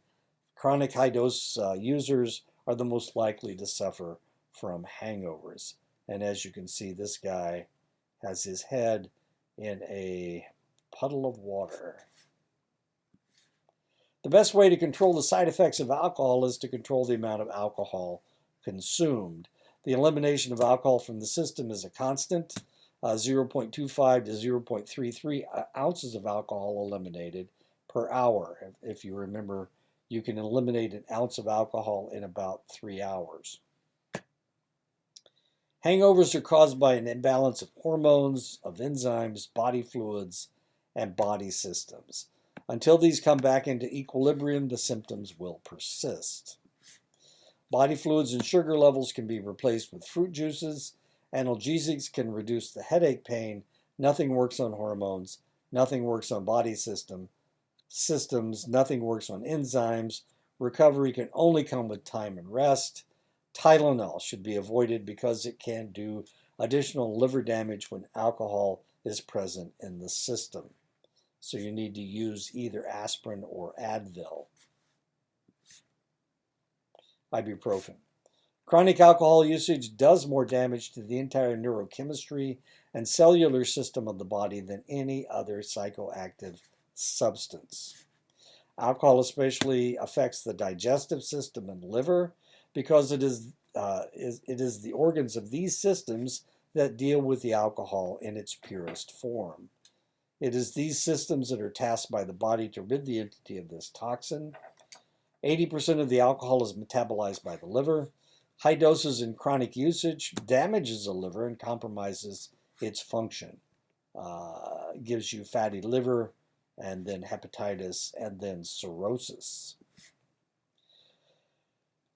S1: Chronic high-dose users are the most likely to suffer from hangovers. And as you can see, this guy has his head in a puddle of water. The best way to control the side effects of alcohol is to control the amount of alcohol consumed. The elimination of alcohol from the system is a constant. 0.25 to 0.33 ounces of alcohol eliminated per hour. If you remember, you can eliminate an ounce of alcohol in about 3 hours. Hangovers are caused by an imbalance of hormones, of enzymes, body fluids, and body systems. Until these come back into equilibrium, the symptoms will persist. Body fluids and sugar levels can be replaced with fruit juices. Analgesics can reduce the headache pain. Nothing works on hormones. Nothing works on body systems. Nothing works on enzymes. Recovery can only come with time and rest. Tylenol should be avoided because it can do additional liver damage when alcohol is present in the system. So you need to use either aspirin or Advil. Ibuprofen. Chronic alcohol usage does more damage to the entire neurochemistry and cellular system of the body than any other psychoactive substance. Alcohol especially affects the digestive system and liver because it is the organs of these systems that deal with the alcohol in its purest form. It is these systems that are tasked by the body to rid the entity of this toxin. 80% of the alcohol is metabolized by the liver. High doses in chronic usage damages the liver and compromises its function. Gives you fatty liver, and then hepatitis, and then cirrhosis.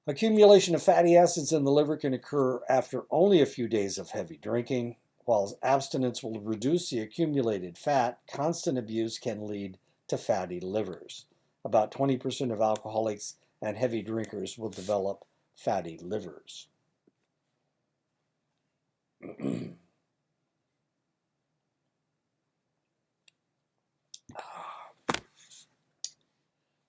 S1: Accumulation of fatty acids in the liver can occur after only a few days of heavy drinking. While abstinence will reduce the accumulated fat, constant abuse can lead to fatty livers. About 20% of alcoholics and heavy drinkers will develop fatty livers.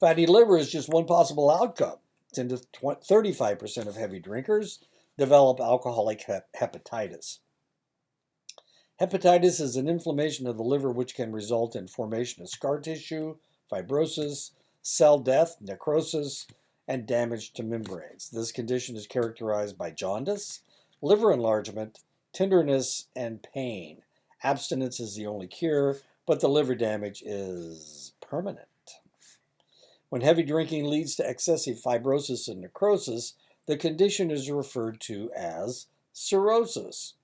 S1: Fatty liver is just one possible outcome. 10 to 35% of heavy drinkers develop alcoholic hepatitis. Hepatitis is an inflammation of the liver which can result in formation of scar tissue, fibrosis, cell death, necrosis, and damage to membranes. This condition is characterized by jaundice, liver enlargement, tenderness, and pain. Abstinence is the only cure, but the liver damage is permanent. When heavy drinking leads to excessive fibrosis and necrosis, the condition is referred to as cirrhosis.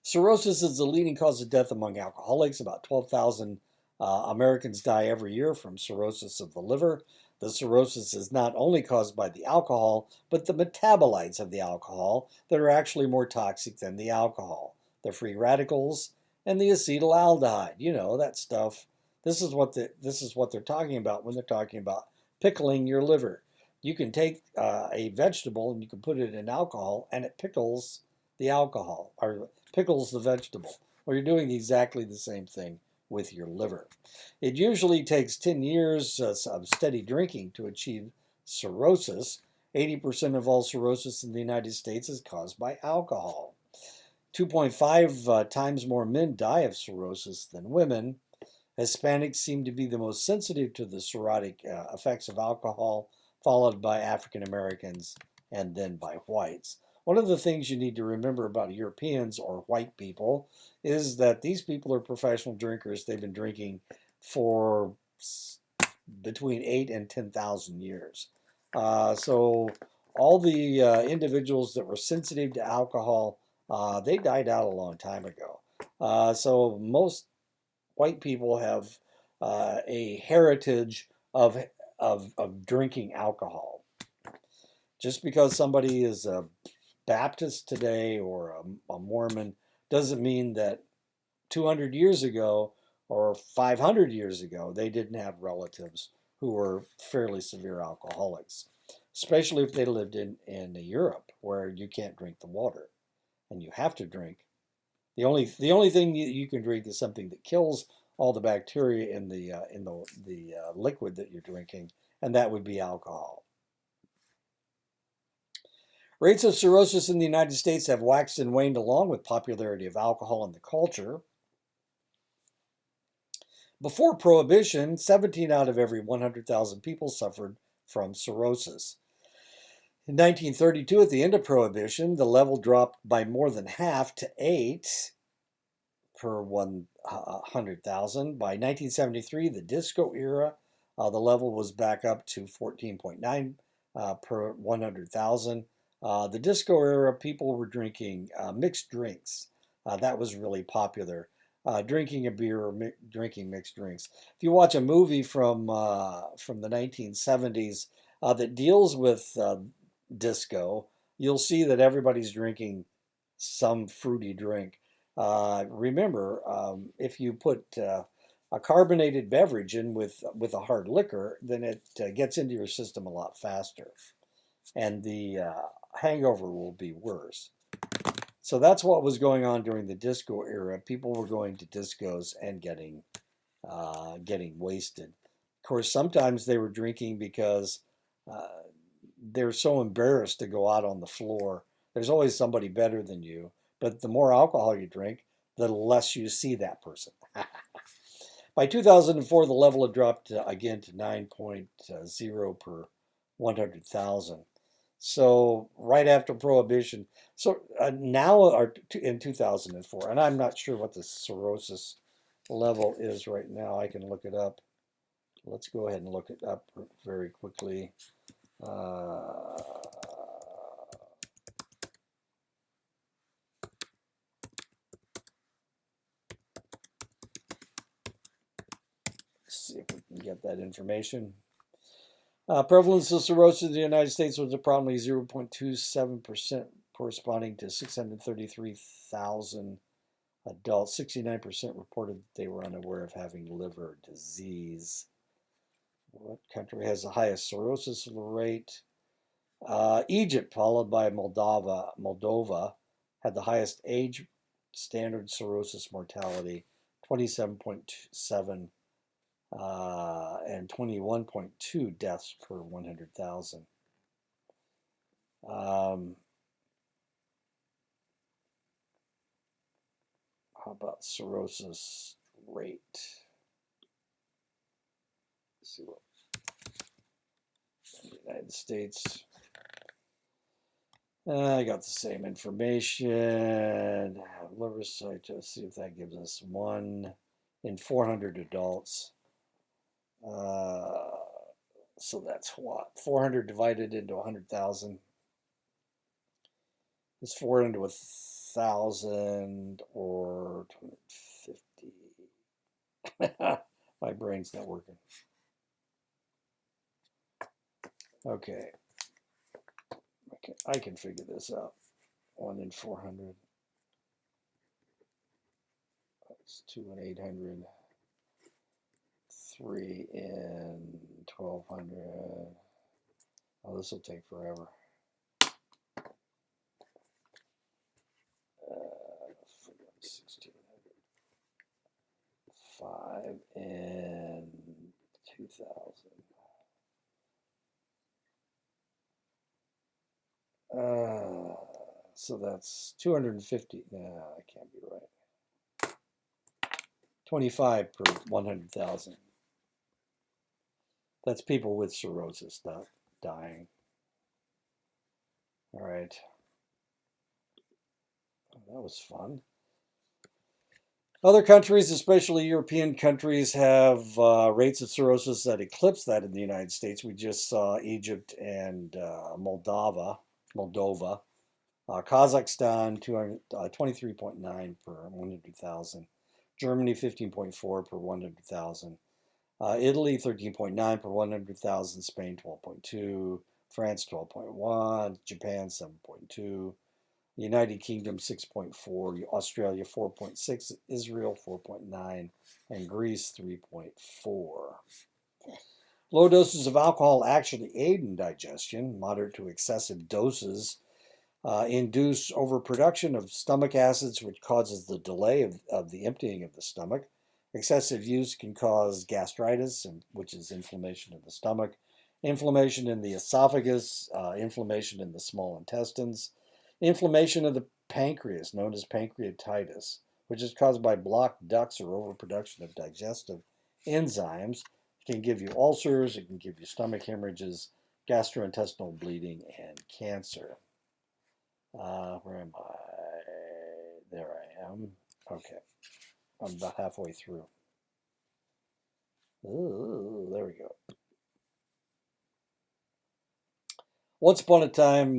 S1: Cirrhosis is the leading cause of death among alcoholics. About 12,000 Americans die every year from cirrhosis of the liver. The cirrhosis is not only caused by the alcohol, but the metabolites of the alcohol that are actually more toxic than the alcohol. The free radicals and the acetaldehyde. You know, that stuff. This is what they're talking about when they're talking about pickling your liver. You can take a vegetable and you can put it in alcohol, and it pickles the alcohol, or pickles the vegetable. Well, you're doing exactly the same thing with your liver. It usually takes 10 years of steady drinking to achieve cirrhosis. 80% of all cirrhosis in the United States is caused by alcohol. 2.5 times more men die of cirrhosis than women. Hispanics seem to be the most sensitive to the cirrhotic effects of alcohol, followed by African Americans and then by whites. One of the things you need to remember about Europeans or white people is that these people are professional drinkers. They've been drinking for between 8 and 10,000 years. So all the individuals that were sensitive to alcohol, they died out a long time ago. So most white people have a heritage of drinking alcohol. Just because somebody is a Baptist today or a Mormon doesn't mean that 200 years ago or 500 years ago they didn't have relatives who were fairly severe alcoholics, especially if they lived in Europe where you can't drink the water and you have to drink. The only thing you can drink is something that kills all the bacteria in the liquid that you're drinking, and that would be alcohol. Rates of cirrhosis in the United States have waxed and waned along with popularity of alcohol in the culture. Before Prohibition, 17 out of every 100,000 people suffered from cirrhosis. In 1932, at the end of Prohibition, the level dropped by more than half to 8 per 100,000. By 1973, the disco era, the level was back up to 14.9 per 100,000. The disco era, people were drinking mixed drinks. That was really popular. Drinking a beer or drinking mixed drinks. If you watch a movie from the 1970s that deals with disco, you'll see that everybody's drinking some fruity drink. Remember, if you put a carbonated beverage in with a hard liquor, then it gets into your system a lot faster. and the hangover will be worse. So that's what was going on during the disco era. People were going to discos and getting wasted. Of course, sometimes they were drinking because uh, they're so embarrassed to go out on the floor. There's always somebody better than you, but the more alcohol you drink, the less you see that person. By 2004, the level had dropped again to 9.0 per 100,000. So right after Prohibition, so now or in 2004, and I'm not sure what the cirrhosis level is right now. I can look it up. Let's go ahead and look it up very quickly. Uh, see if we can get that information. Prevalence of cirrhosis in the United States was approximately 0.27%, corresponding to 633,000 adults. 69% reported they were unaware of having liver disease. What country has the highest cirrhosis rate? Egypt, followed by Moldova, had the highest age standard cirrhosis mortality, 27.7 and 21.2 deaths per 100,000. How about cirrhosis rate? Let's see what in the United States. I got the same information. Liver site. Let's see if that gives us 1 in 400 adults. So that's what? 400 divided into 100,000. It's 4 into 1,000 or 250. My brain's not working. Okay. I can figure this out. 1 in 400. That's 2 in 800. 3 in 1,200. Oh, this will take forever. 1,600. 5 in 2,000. So that's 250. No, that can't be right. 25 per 100,000. That's people with cirrhosis, not dying. All right. That was fun. Other countries, especially European countries, have rates of cirrhosis that eclipse that in the United States. We just saw Egypt and Moldova. Kazakhstan, 23.9 per 100,000. Germany, 15.4 per 100,000. Italy, 13.9 per 100,000. Spain, 12.2. France, 12.1. Japan, 7.2. United Kingdom, 6.4. Australia, 4.6. Israel, 4.9. And Greece, 3.4. Low doses of alcohol actually aid in digestion. Moderate to excessive doses induce overproduction of stomach acids, which causes the delay of the emptying of the stomach. Excessive use can cause gastritis, which is inflammation of the stomach, inflammation in the esophagus, inflammation in the small intestines, inflammation of the pancreas, known as pancreatitis, which is caused by blocked ducts or overproduction of digestive enzymes. It can give you ulcers, it can give you stomach hemorrhages, gastrointestinal bleeding, and cancer. Where am I? There I am. Okay. I'm about halfway through. Ooh, there we go. Once upon a time,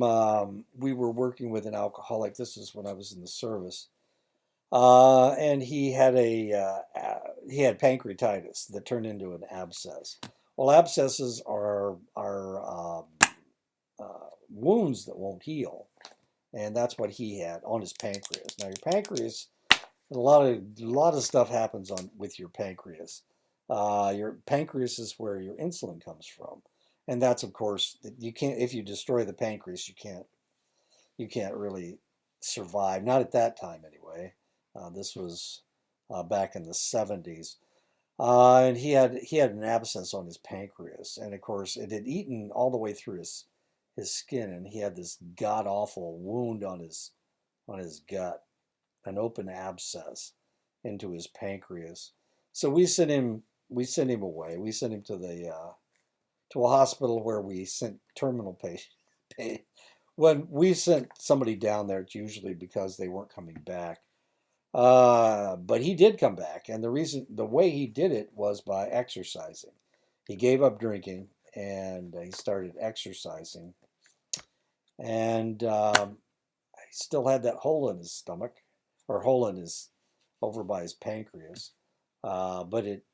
S1: we were working with an alcoholic. This is when I was in the service, and he had pancreatitis that turned into an abscess. Well, abscesses are wounds that won't heal, and that's what he had on his pancreas. Now, your pancreas, a lot of stuff happens with your pancreas. Your pancreas is where your insulin comes from, And that's, of course, you can't, if you destroy the pancreas, you can't really survive. Not at that time, anyway. This was back in the 70s. And he had an abscess on his pancreas, and of course, it had eaten all the way through his skin, and he had this god awful wound on his gut, an open abscess into his pancreas. So we sent him away. We sent him to a hospital where we sent terminal patient. When we sent somebody down there, it's usually because they weren't coming back. But he did come back, and the way he did it was by exercising. He gave up drinking and he started exercising, and he still had that hole in his stomach, or hole in his over by his pancreas, but it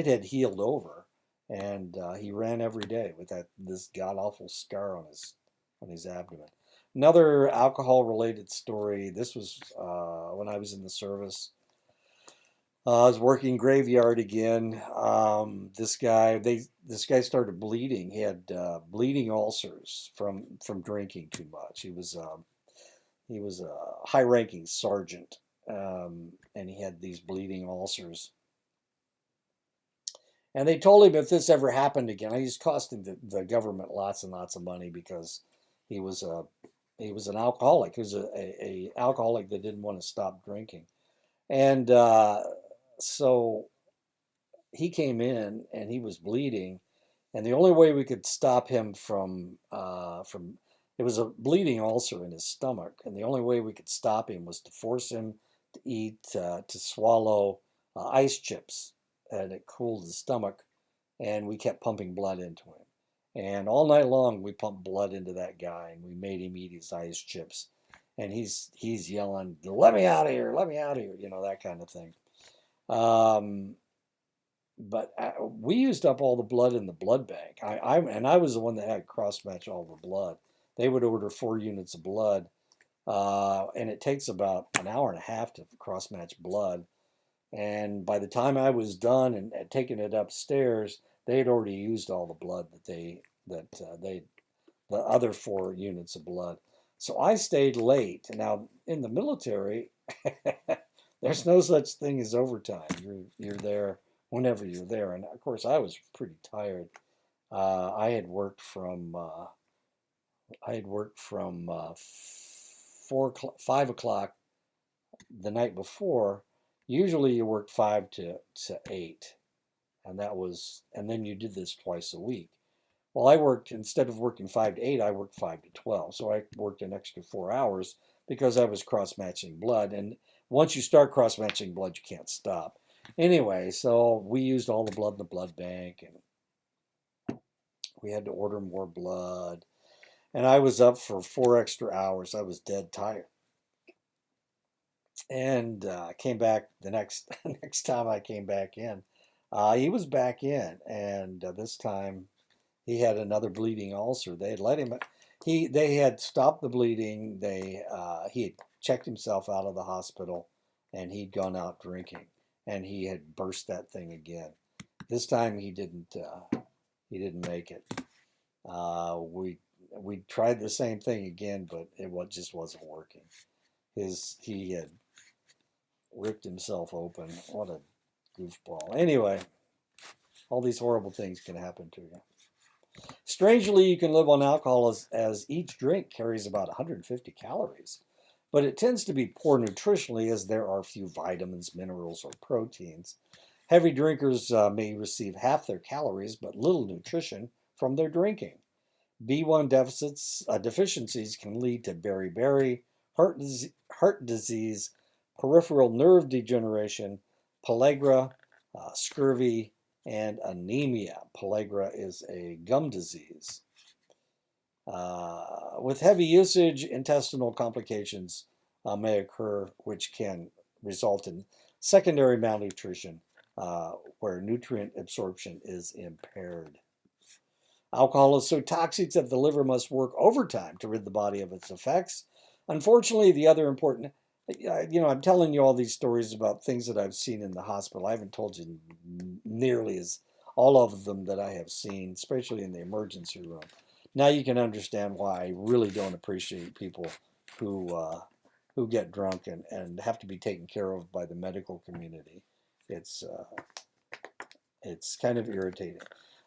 S1: had healed over, and he ran every day with this god awful scar on his abdomen. Another alcohol related story. This was when I was in the service. I was working graveyard again. This guy started bleeding. He had bleeding ulcers from drinking too much. He was a high ranking sergeant, and he had these bleeding ulcers. And they told him if this ever happened again, he's costing the government lots and lots of money because he was an alcoholic. He was a alcoholic that didn't want to stop drinking, and so he came in and he was bleeding, and the only way we could stop him from it was a bleeding ulcer in his stomach, and the only way we could stop him was to force him to eat to swallow ice chips, and it cooled his stomach, and we kept pumping blood into him. And all night long, we pumped blood into that guy, and we made him eat his ice chips. And he's yelling, "Let me out of here! Let me out of here!" That kind of thing. Um, but we used up all the blood in the blood bank. I was the one that had cross match all the blood. They would order 4 units of blood, and it takes about an hour and a half to cross match blood. And by the time I was done and taking it upstairs, they had already used all the blood the other 4 units of blood. So I stayed late. Now in the military, there's no such thing as overtime. You're there whenever you're there, and of course I was pretty tired. I had worked from 5 o'clock the night before. Usually you work 5 to 8, and then you did this twice a week. Well, I worked, instead of working 5 to 8, I worked 5 to 12. So I worked an extra 4 hours because I was cross matching blood. And once you start cross matching blood, you can't stop. Anyway, so we used all the blood in the blood bank, and we had to order more blood. And I was up for 4 extra hours. I was dead tired. And came back the next next time I came back in. He was back in, and this time he had another bleeding ulcer. They had let him. They had stopped the bleeding. He had checked himself out of the hospital, and he'd gone out drinking, and he had burst that thing again. This time he didn't. He didn't make it. We tried the same thing again, but it just wasn't working. He had ripped himself open. What a goofball. Anyway, all these horrible things can happen to you. Strangely, you can live on alcohol as each drink carries about 150 calories, but it tends to be poor nutritionally as there are few vitamins, minerals, or proteins. Heavy drinkers may receive half their calories but little nutrition from their drinking. B1 deficiencies can lead to beriberi, heart disease, peripheral nerve degeneration, pellagra, scurvy, and anemia. Pellagra is a gum disease. With heavy usage, intestinal complications may occur, which can result in secondary malnutrition, where nutrient absorption is impaired. Alcohol is so toxic that the liver must work overtime to rid the body of its effects. Unfortunately, the other important, I'm telling you all these stories about things that I've seen in the hospital. I haven't told you nearly all of them that I have seen, especially in the emergency room. Now you can understand why I really don't appreciate people who get drunk and have to be taken care of by the medical community. It's it's kind of irritating.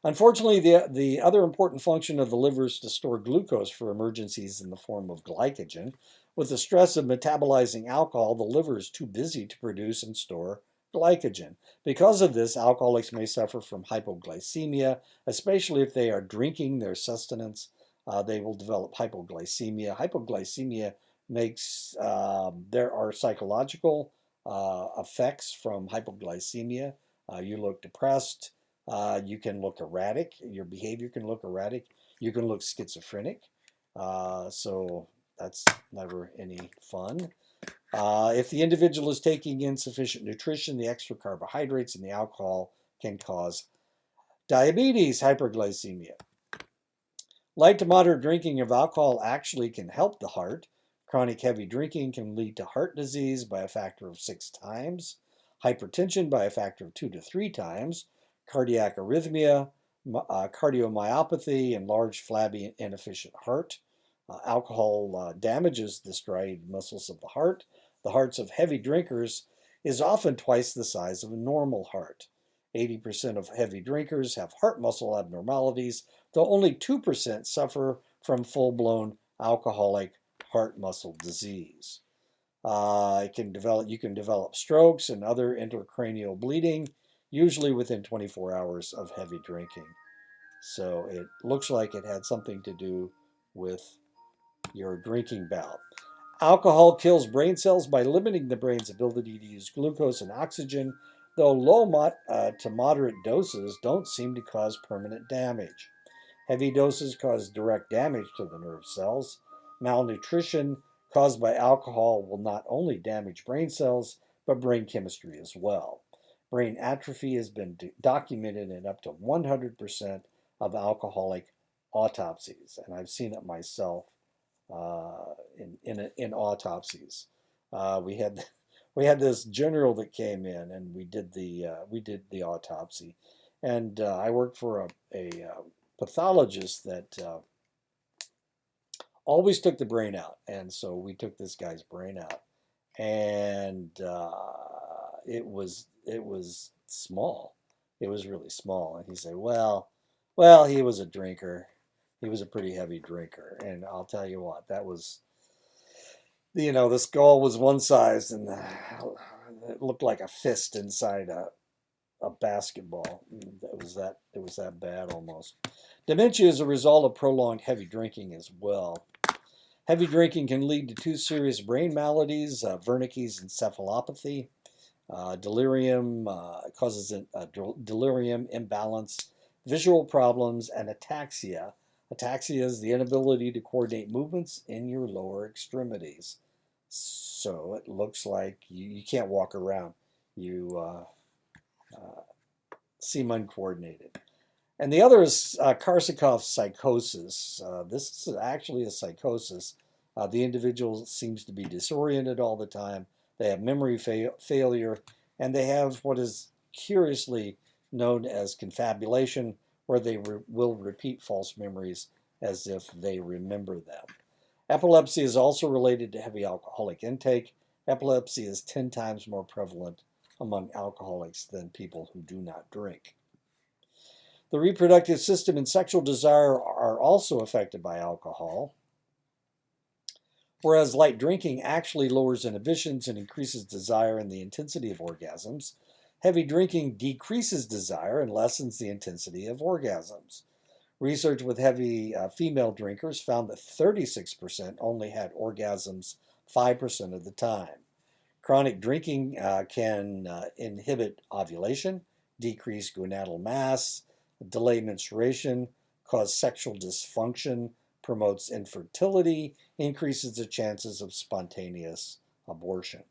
S1: Unfortunately, the other important function of the liver is to store glucose for emergencies in the form of glycogen. With the stress of metabolizing alcohol, the liver is too busy to produce and store glycogen. Because of this, alcoholics may suffer from hypoglycemia, especially if they are drinking their sustenance. They will develop hypoglycemia. Hypoglycemia makes, there are psychological effects from hypoglycemia. You look depressed. You can look erratic. Your behavior can look erratic. You can look schizophrenic. So that's never any fun. If the individual is taking insufficient nutrition, the extra carbohydrates and the alcohol can cause diabetes, hyperglycemia. Light to moderate drinking of alcohol actually can help the heart. Chronic heavy drinking can lead to heart disease by a factor of 6 times, hypertension by a factor of 2 to 3 times, cardiac arrhythmia, cardiomyopathy, and large, flabby, inefficient heart. Alcohol damages the striated muscles of the heart. The hearts of heavy drinkers is often twice the size of a normal heart. 80% of heavy drinkers have heart muscle abnormalities, though only 2% suffer from full-blown alcoholic heart muscle disease. You can develop strokes and other intracranial bleeding, usually within 24 hours of heavy drinking. So it looks like it had something to do with your drinking bout. Alcohol kills brain cells by limiting the brain's ability to use glucose and oxygen, though low to moderate doses don't seem to cause permanent damage. Heavy doses cause direct damage to the nerve cells. Malnutrition caused by alcohol will not only damage brain cells, but brain chemistry as well. Brain atrophy has been documented in up to 100% of alcoholic autopsies, and I've seen it myself in autopsies. We had we had this general that came in, and we did the autopsy, and I worked for a pathologist that always took the brain out, and so we took this guy's brain out, and it was small. It was really small, and he said, well, he was a drinker. He was a pretty heavy drinker, and I'll tell you what, that was, the skull was one size, and it looked like a fist inside a basketball. It was that bad almost. Dementia is a result of prolonged heavy drinking as well. Heavy drinking can lead to 2 serious brain maladies, Wernicke's encephalopathy. Delirium causes a delirium imbalance, visual problems, and ataxia. Ataxia is the inability to coordinate movements in your lower extremities. So it looks like you can't walk around. You seem uncoordinated. And the other is Korsakoff's psychosis. This is actually a psychosis. The individual seems to be disoriented all the time. They have memory failure, and they have what is curiously known as confabulation, where they will repeat false memories as if they remember them. Epilepsy is also related to heavy alcoholic intake. Epilepsy is 10 times more prevalent among alcoholics than people who do not drink. The reproductive system and sexual desire are also affected by alcohol, whereas light drinking actually lowers inhibitions and increases desire and the intensity of orgasms. Heavy drinking decreases desire and lessens the intensity of orgasms. Research with heavy female drinkers found that 36% only had orgasms 5% of the time. Chronic drinking can inhibit ovulation, decrease gonadal mass, delay menstruation, cause sexual dysfunction, promotes infertility, increases the chances of spontaneous abortion.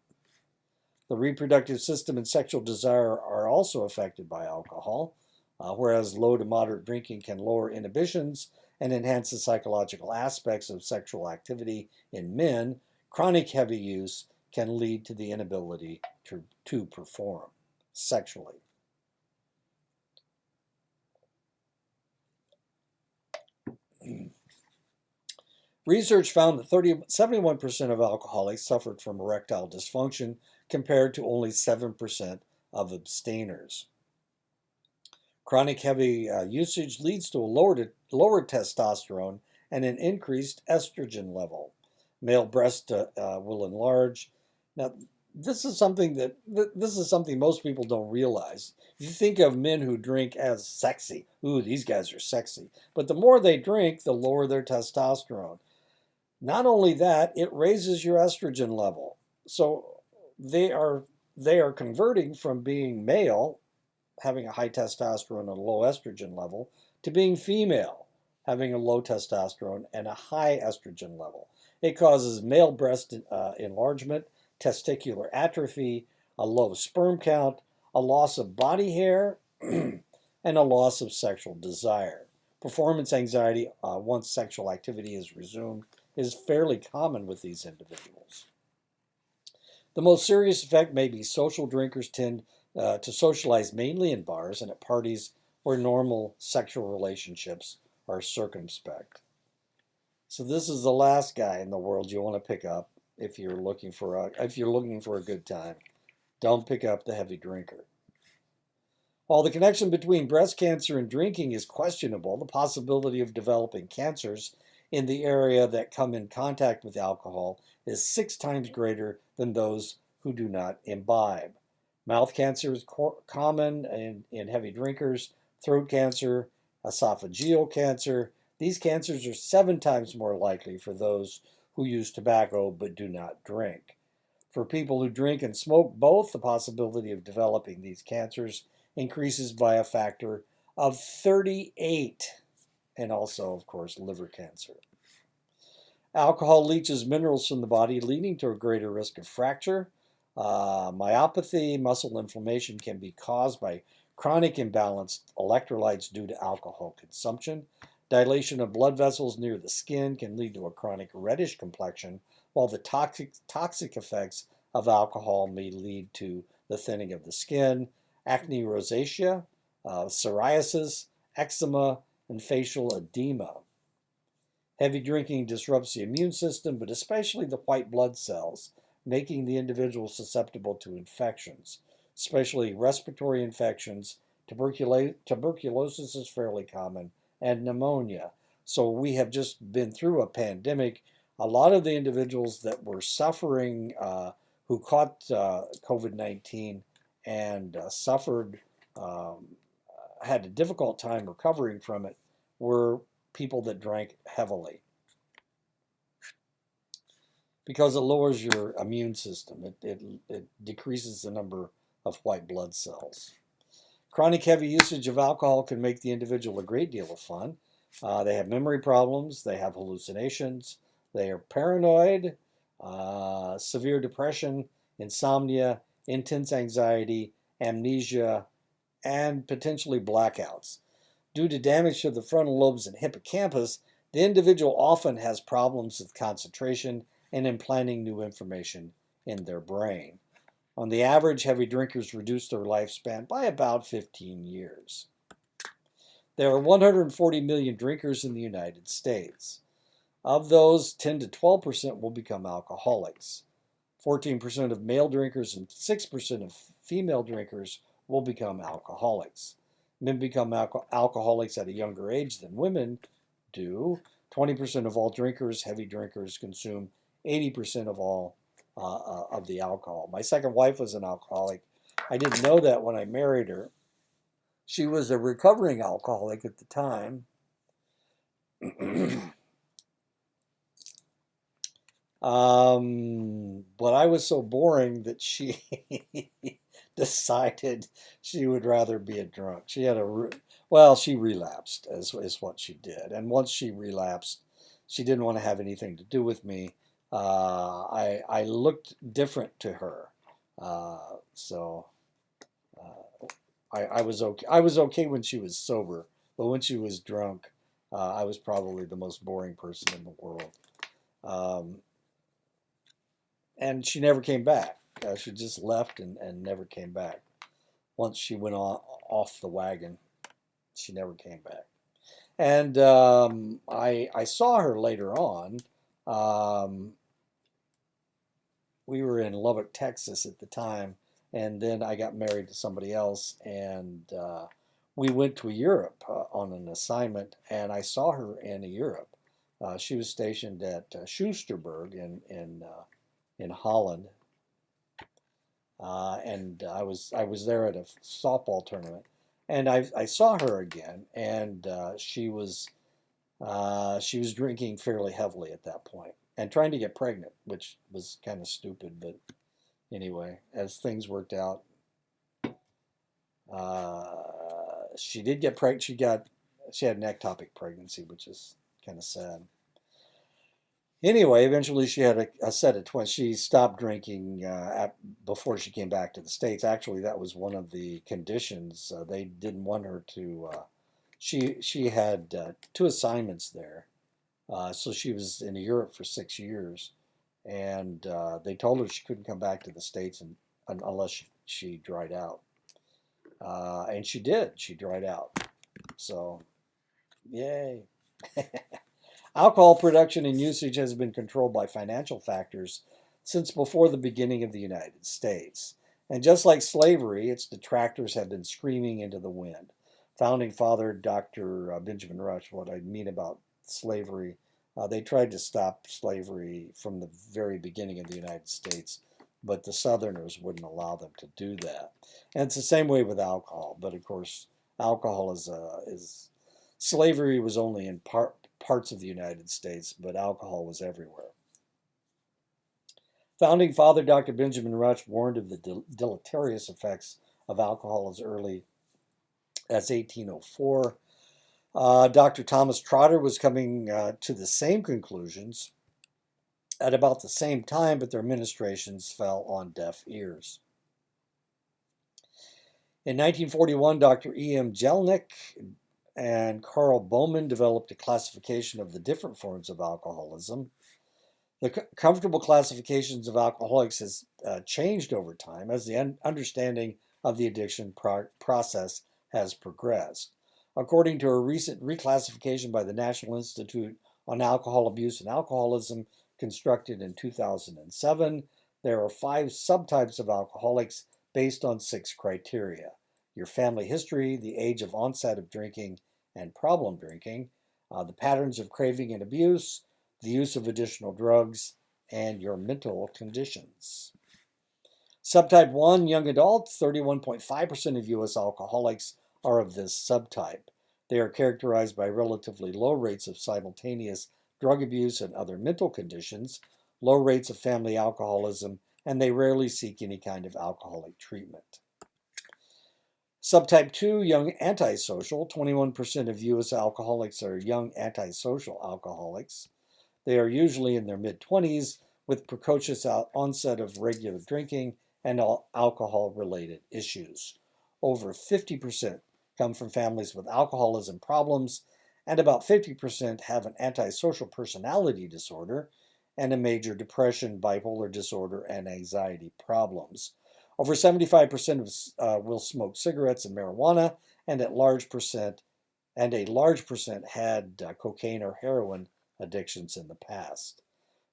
S1: The reproductive system and sexual desire are also affected by alcohol, whereas low to moderate drinking can lower inhibitions and enhance the psychological aspects of sexual activity in men. Chronic heavy use can lead to the inability to perform sexually. Research found that 71% of alcoholics suffered from erectile dysfunction compared to only 7% of abstainers. Chronic heavy usage leads to a lowered testosterone and an increased estrogen level. Male breast will enlarge. Now, this is something most people don't realize. You think of men who drink as sexy. Ooh, these guys are sexy. But the more they drink, the lower their testosterone. Not only that, it raises your estrogen level. So they are converting from being male, having a high testosterone and a low estrogen level, to being female, having a low testosterone and a high estrogen level. It causes male breast enlargement, testicular atrophy, a low sperm count, a loss of body hair, and a loss of sexual desire. Performance anxiety, once sexual activity is resumed, is fairly common with these individuals. The most serious effect may be social drinkers tend to socialize mainly in bars and at parties where normal sexual relationships are circumspect. So this is the last guy in the world you want to pick up if you're looking for a good time. Don't pick up the heavy drinker. While the connection between breast cancer and drinking is questionable, the possibility of developing cancers in the area that come in contact with alcohol is 6 times greater than those who do not imbibe. Mouth cancer is common in heavy drinkers, throat cancer, esophageal cancer. These cancers are 7 times more likely for those who use tobacco but do not drink. For people who drink and smoke both, the possibility of developing these cancers increases by a factor of 38, and also, of course, liver cancer. Alcohol leaches minerals from the body, leading to a greater risk of fracture. Myopathy, muscle inflammation can be caused by chronic imbalanced electrolytes due to alcohol consumption. Dilation of blood vessels near the skin can lead to a chronic reddish complexion, while the toxic effects of alcohol may lead to the thinning of the skin, acne rosacea, psoriasis, eczema, and facial edema. Heavy drinking disrupts the immune system, but especially the white blood cells, making the individual susceptible to infections, especially respiratory infections. Tuberculosis is fairly common, and pneumonia. So we have just been through a pandemic. A lot of the individuals that were suffering, who caught COVID-19 and suffered, had a difficult time recovering from it, were people that drank heavily, because it lowers your immune system. It decreases the number of white blood cells. Chronic heavy usage of alcohol can make the individual a great deal of fun. They have memory problems, they have hallucinations, they are paranoid, severe depression, insomnia, intense anxiety, amnesia, and potentially blackouts. Due to damage to the frontal lobes and hippocampus, the individual often has problems with concentration and implanting new information in their brain. On the average, heavy drinkers reduce their lifespan by about 15 years. There are 140 million drinkers in the United States. Of those, 10 to 12% will become alcoholics. 14% of male drinkers and 6% of female drinkers will become alcoholics. Men become alcoholics at a younger age than women do. 20% of all drinkers, heavy drinkers, consume 80% of all of the alcohol. My second wife was an alcoholic. I didn't know that when I married her. She was a recovering alcoholic at the time. But I was so boring that she decided she would rather be a drunk. She had she relapsed is what she did. And once she relapsed, she didn't want to have anything to do with me. I looked different to her. I was okay. I was okay when she was sober, but when she was drunk, I was probably the most boring person in the world. And she never came back. She just left and never came back. Once she went off the wagon, she never came back. And I saw her later on. Um, we were in Lubbock, Texas at the time, and then I got married to somebody else, and we went to Europe on an assignment, and I saw her in Europe. She was stationed at Schusterberg in Holland, and I was there at a softball tournament, and I saw her again, and she was drinking fairly heavily at that point and trying to get pregnant, which was kind of stupid, but anyway, as things worked out, she did get pregnant. She had an ectopic pregnancy, which is kind of sad. Anyway, eventually she had a set of twins. She stopped drinking before she came back to the States. Actually, that was one of the conditions. They didn't want her to. She had two assignments there, so she was in Europe for 6 years, and they told her she couldn't come back to the States unless she dried out. And she did. She dried out. So, yay. Alcohol production and usage has been controlled by financial factors since before the beginning of the United States. And just like slavery, its detractors have been screaming into the wind. Founding father Dr. Benjamin Rush, what I mean about slavery, they tried to stop slavery from the very beginning of the United States, but the Southerners wouldn't allow them to do that. And it's the same way with alcohol, but of course, alcohol is slavery was only in parts of the United States, but alcohol was everywhere. Founding father Dr. Benjamin Rush warned of the deleterious effects of alcohol as early as 1804. Dr. Thomas Trotter was coming to the same conclusions at about the same time, but their administrations fell on deaf ears. In 1941, Dr. E.M. Jellinek and Carl Bowman developed a classification of the different forms of alcoholism. The comfortable classifications of alcoholics has changed over time as the understanding of the addiction process has progressed. According to a recent reclassification by the National Institute on Alcohol Abuse and Alcoholism, constructed in 2007, there are 5 subtypes of alcoholics based on 6 criteria: your family history, the age of onset of drinking and problem drinking, the patterns of craving and abuse, the use of additional drugs, and your mental conditions. Subtype 1, young adults, 31.5% of U.S. alcoholics are of this subtype. They are characterized by relatively low rates of simultaneous drug abuse and other mental conditions, low rates of family alcoholism, and they rarely seek any kind of alcoholic treatment. Subtype 2, young antisocial, 21% of U.S. alcoholics are young antisocial alcoholics. They are usually in their mid-20s with precocious onset of regular drinking and alcohol-related issues. Over 50% come from families with alcoholism problems, and about 50% have an antisocial personality disorder and a major depression, bipolar disorder, and anxiety problems. Over 75% will smoke cigarettes and marijuana, and a large percent had cocaine or heroin addictions in the past.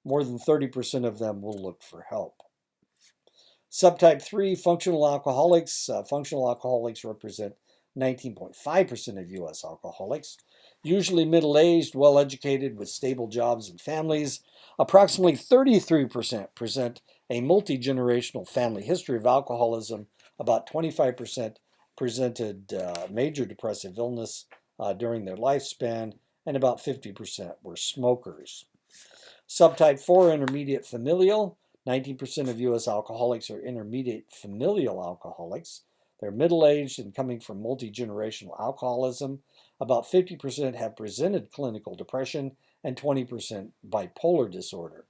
S1: More than 30% of them will look for help. Subtype 3, functional alcoholics. Functional alcoholics represent 19.5% of U.S. alcoholics. Usually middle-aged, well-educated, with stable jobs and families. Approximately 33% present a multi-generational family history of alcoholism. About 25% presented major depressive illness during their lifespan, and about 50% were smokers. Subtype 4, intermediate familial. 19% of U.S. alcoholics are intermediate familial alcoholics. They're middle-aged and coming from multi-generational alcoholism. About 50% have presented clinical depression and 20% bipolar disorder.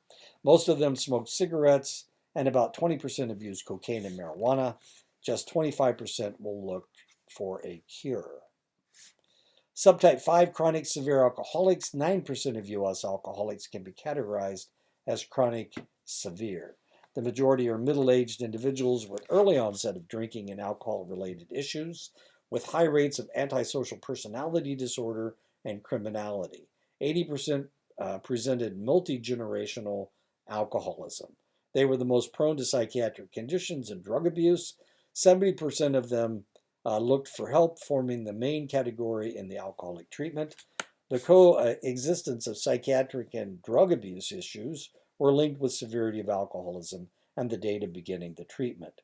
S1: Most of them smoke cigarettes, and about 20% abuse cocaine and marijuana. Just 25% will look for a cure. Subtype 5, chronic severe alcoholics. 9% of U.S. alcoholics can be categorized as chronic severe. The majority are middle-aged individuals with early onset of drinking and alcohol-related issues, with high rates of antisocial personality disorder and criminality. 80% presented multi-generational alcoholism. They were the most prone to psychiatric conditions and drug abuse. 70% of them looked for help, forming the main category in the alcoholic treatment. The coexistence of psychiatric and drug abuse issues were linked with severity of alcoholism and the date of beginning the treatment.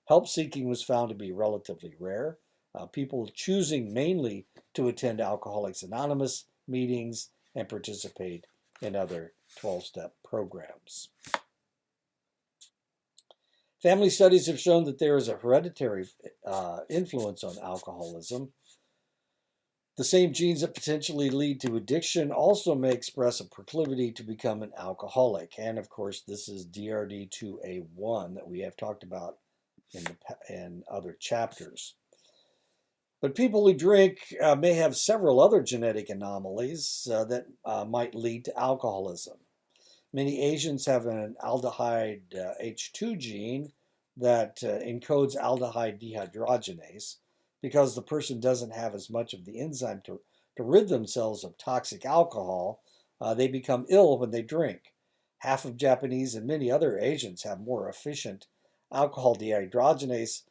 S1: Help seeking was found to be relatively rare. People choosing mainly to attend Alcoholics Anonymous meetings and participate in other 12-step programs. Family studies have shown that there is a hereditary influence on alcoholism. The same genes that potentially lead to addiction also may express a proclivity to become an alcoholic. And of course, this is DRD2A1 that we have talked about in other chapters. But people who drink may have several other genetic anomalies that might lead to alcoholism. Many Asians have an aldehyde H2 gene that encodes aldehyde dehydrogenase. Because the person doesn't have as much of the enzyme to rid themselves of toxic alcohol, they become ill when they drink. Half of Japanese and many other Asians have more efficient alcohol dehydrogenase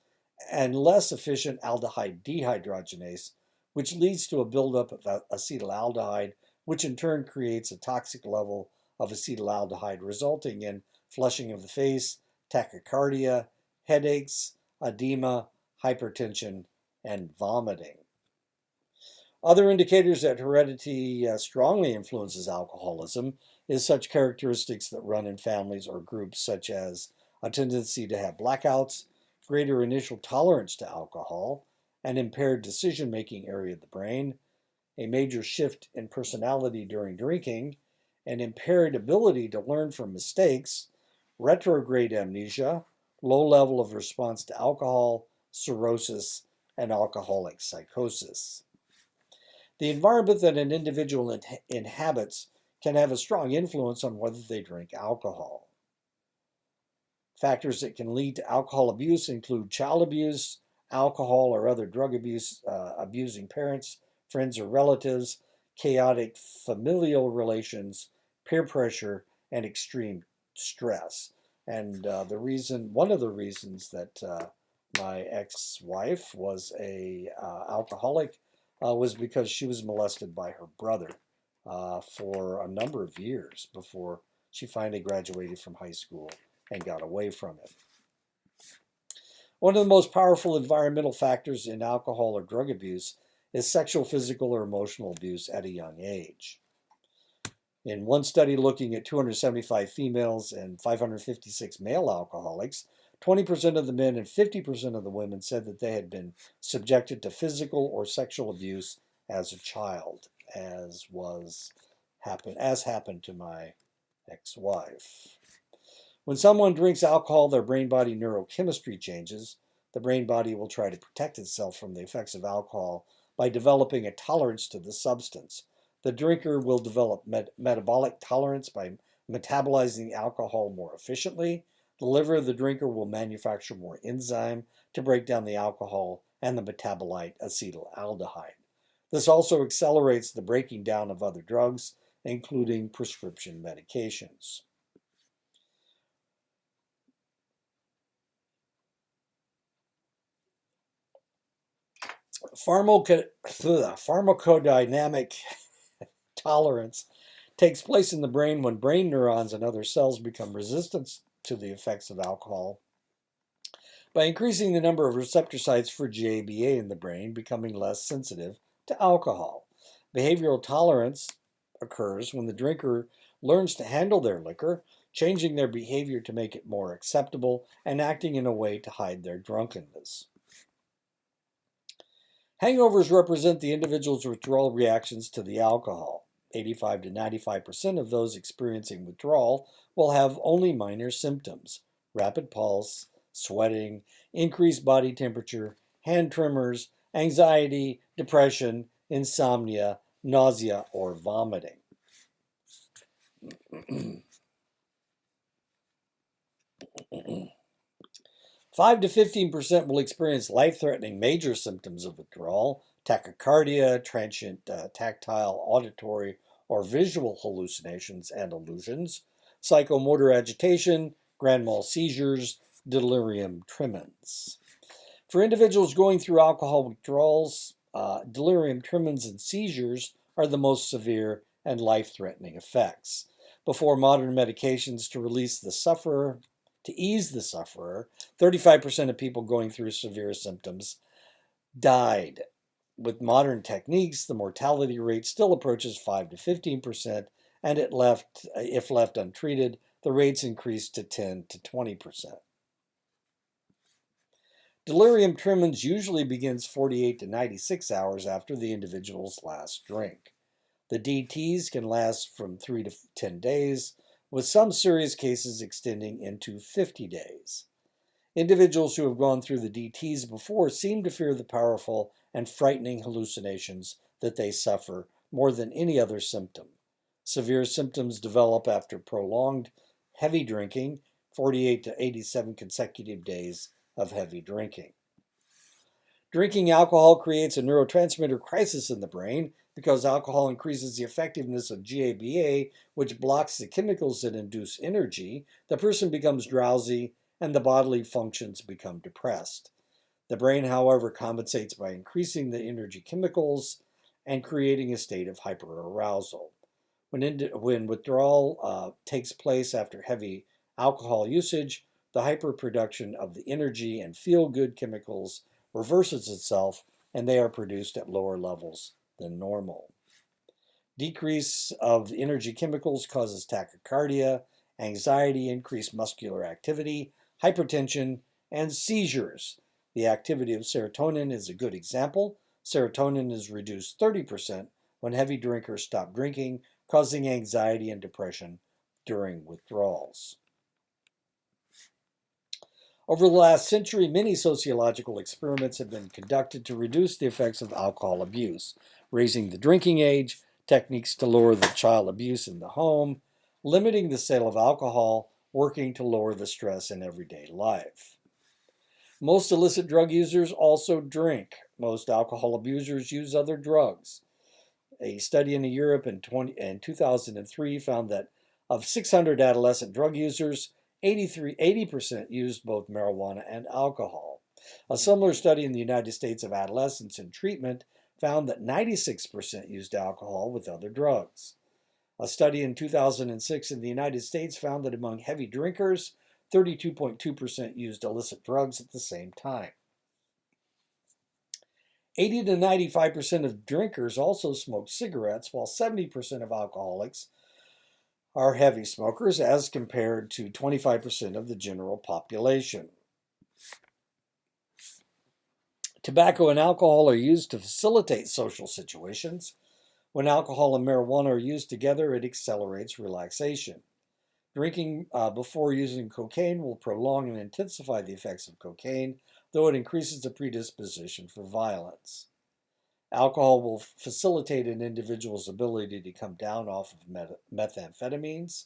S1: and less efficient aldehyde dehydrogenase, which leads to a buildup of acetaldehyde, which in turn creates a toxic level of acetaldehyde, resulting in flushing of the face, tachycardia, headaches, edema, hypertension, and vomiting. Other indicators that heredity strongly influences alcoholism is such characteristics that run in families or groups, such as a tendency to have blackouts, greater initial tolerance to alcohol, an impaired decision-making area of the brain, a major shift in personality during drinking, an impaired ability to learn from mistakes, retrograde amnesia, low level of response to alcohol, cirrhosis, and alcoholic psychosis. The environment that an individual inhabits can have a strong influence on whether they drink alcohol. Factors that can lead to alcohol abuse include child abuse, alcohol or other drug abuse, abusing parents, friends or relatives, chaotic familial relations, peer pressure, and extreme stress. And one of the reasons that my ex-wife was a alcoholic was because she was molested by her brother for a number of years before she finally graduated from high school and got away from it. One of the most powerful environmental factors in alcohol or drug abuse is sexual, physical, or emotional abuse at a young age. In one study looking at 275 females and 556 male alcoholics, 20% of the men and 50% of the women said that they had been subjected to physical or sexual abuse as a child, as happened to my ex-wife. When someone drinks alcohol, their brain-body neurochemistry changes. The brain-body will try to protect itself from the effects of alcohol by developing a tolerance to the substance. The drinker will develop metabolic tolerance by metabolizing alcohol more efficiently. The liver of the drinker will manufacture more enzyme to break down the alcohol and the metabolite acetaldehyde. This also accelerates the breaking down of other drugs, including prescription medications. Pharmacodynamic tolerance takes place in the brain when brain neurons and other cells become resistant to the effects of alcohol by increasing the number of receptor sites for GABA in the brain, becoming less sensitive to alcohol. Behavioral tolerance occurs when the drinker learns to handle their liquor, changing their behavior to make it more acceptable and acting in a way to hide their drunkenness. Hangovers represent the individual's withdrawal reactions to the alcohol. 85 to 95% of those experiencing withdrawal will have only minor symptoms: rapid pulse, sweating, increased body temperature, hand tremors, anxiety, depression, insomnia, nausea, or vomiting. 5 to 15% will experience life-threatening major symptoms of withdrawal. tachycardia, transient tactile, auditory, or visual hallucinations and illusions, psychomotor agitation, grand mal seizures, delirium tremens. For individuals going through alcohol withdrawals, delirium tremens and seizures are the most severe and life-threatening effects. Before modern medications to ease the sufferer, 35% of people going through severe symptoms died. With modern techniques, the mortality rate still approaches 5 to 15%, and if left untreated, the rates increase to 10 to 20%. Delirium tremens usually begins 48 to 96 hours after the individual's last drink. The DTs can last from 3 to 10 days, with some serious cases extending into 50 days. Individuals who have gone through the DTs before seem to fear the powerful and frightening hallucinations that they suffer more than any other symptom. Severe symptoms develop after prolonged heavy drinking, 48 to 87 consecutive days of heavy drinking. Drinking alcohol creates a neurotransmitter crisis in the brain because alcohol increases the effectiveness of GABA, which blocks the chemicals that induce energy. The person becomes drowsy and the bodily functions become depressed. The brain, however, compensates by increasing the energy chemicals and creating a state of hyperarousal. When withdrawal takes place after heavy alcohol usage, the hyperproduction of the energy and feel-good chemicals reverses itself, and they are produced at lower levels than normal. Decrease of energy chemicals causes tachycardia, anxiety, increased muscular activity, hypertension, and seizures. The activity of serotonin is a good example. Serotonin is reduced 30% when heavy drinkers stop drinking, causing anxiety and depression during withdrawals. Over the last century, many sociological experiments have been conducted to reduce the effects of alcohol abuse, raising the drinking age, techniques to lower the child abuse in the home, limiting the sale of alcohol, working to lower the stress in everyday life. Most illicit drug users also drink. Most alcohol abusers use other drugs. A study in Europe in 2003 found that of 600 adolescent drug users, 80% used both marijuana and alcohol. A similar study in the United States of adolescents in treatment found that 96% used alcohol with other drugs. A study in 2006 in the United States found that among heavy drinkers, 32.2% used illicit drugs at the same time. 80 to 95% of drinkers also smoke cigarettes, while 70% of alcoholics are heavy smokers as compared to 25% of the general population. Tobacco and alcohol are used to facilitate social situations. When alcohol and marijuana are used together, it accelerates relaxation. Drinking before using cocaine will prolong and intensify the effects of cocaine, though it increases the predisposition for violence. Alcohol will facilitate an individual's ability to come down off of methamphetamines.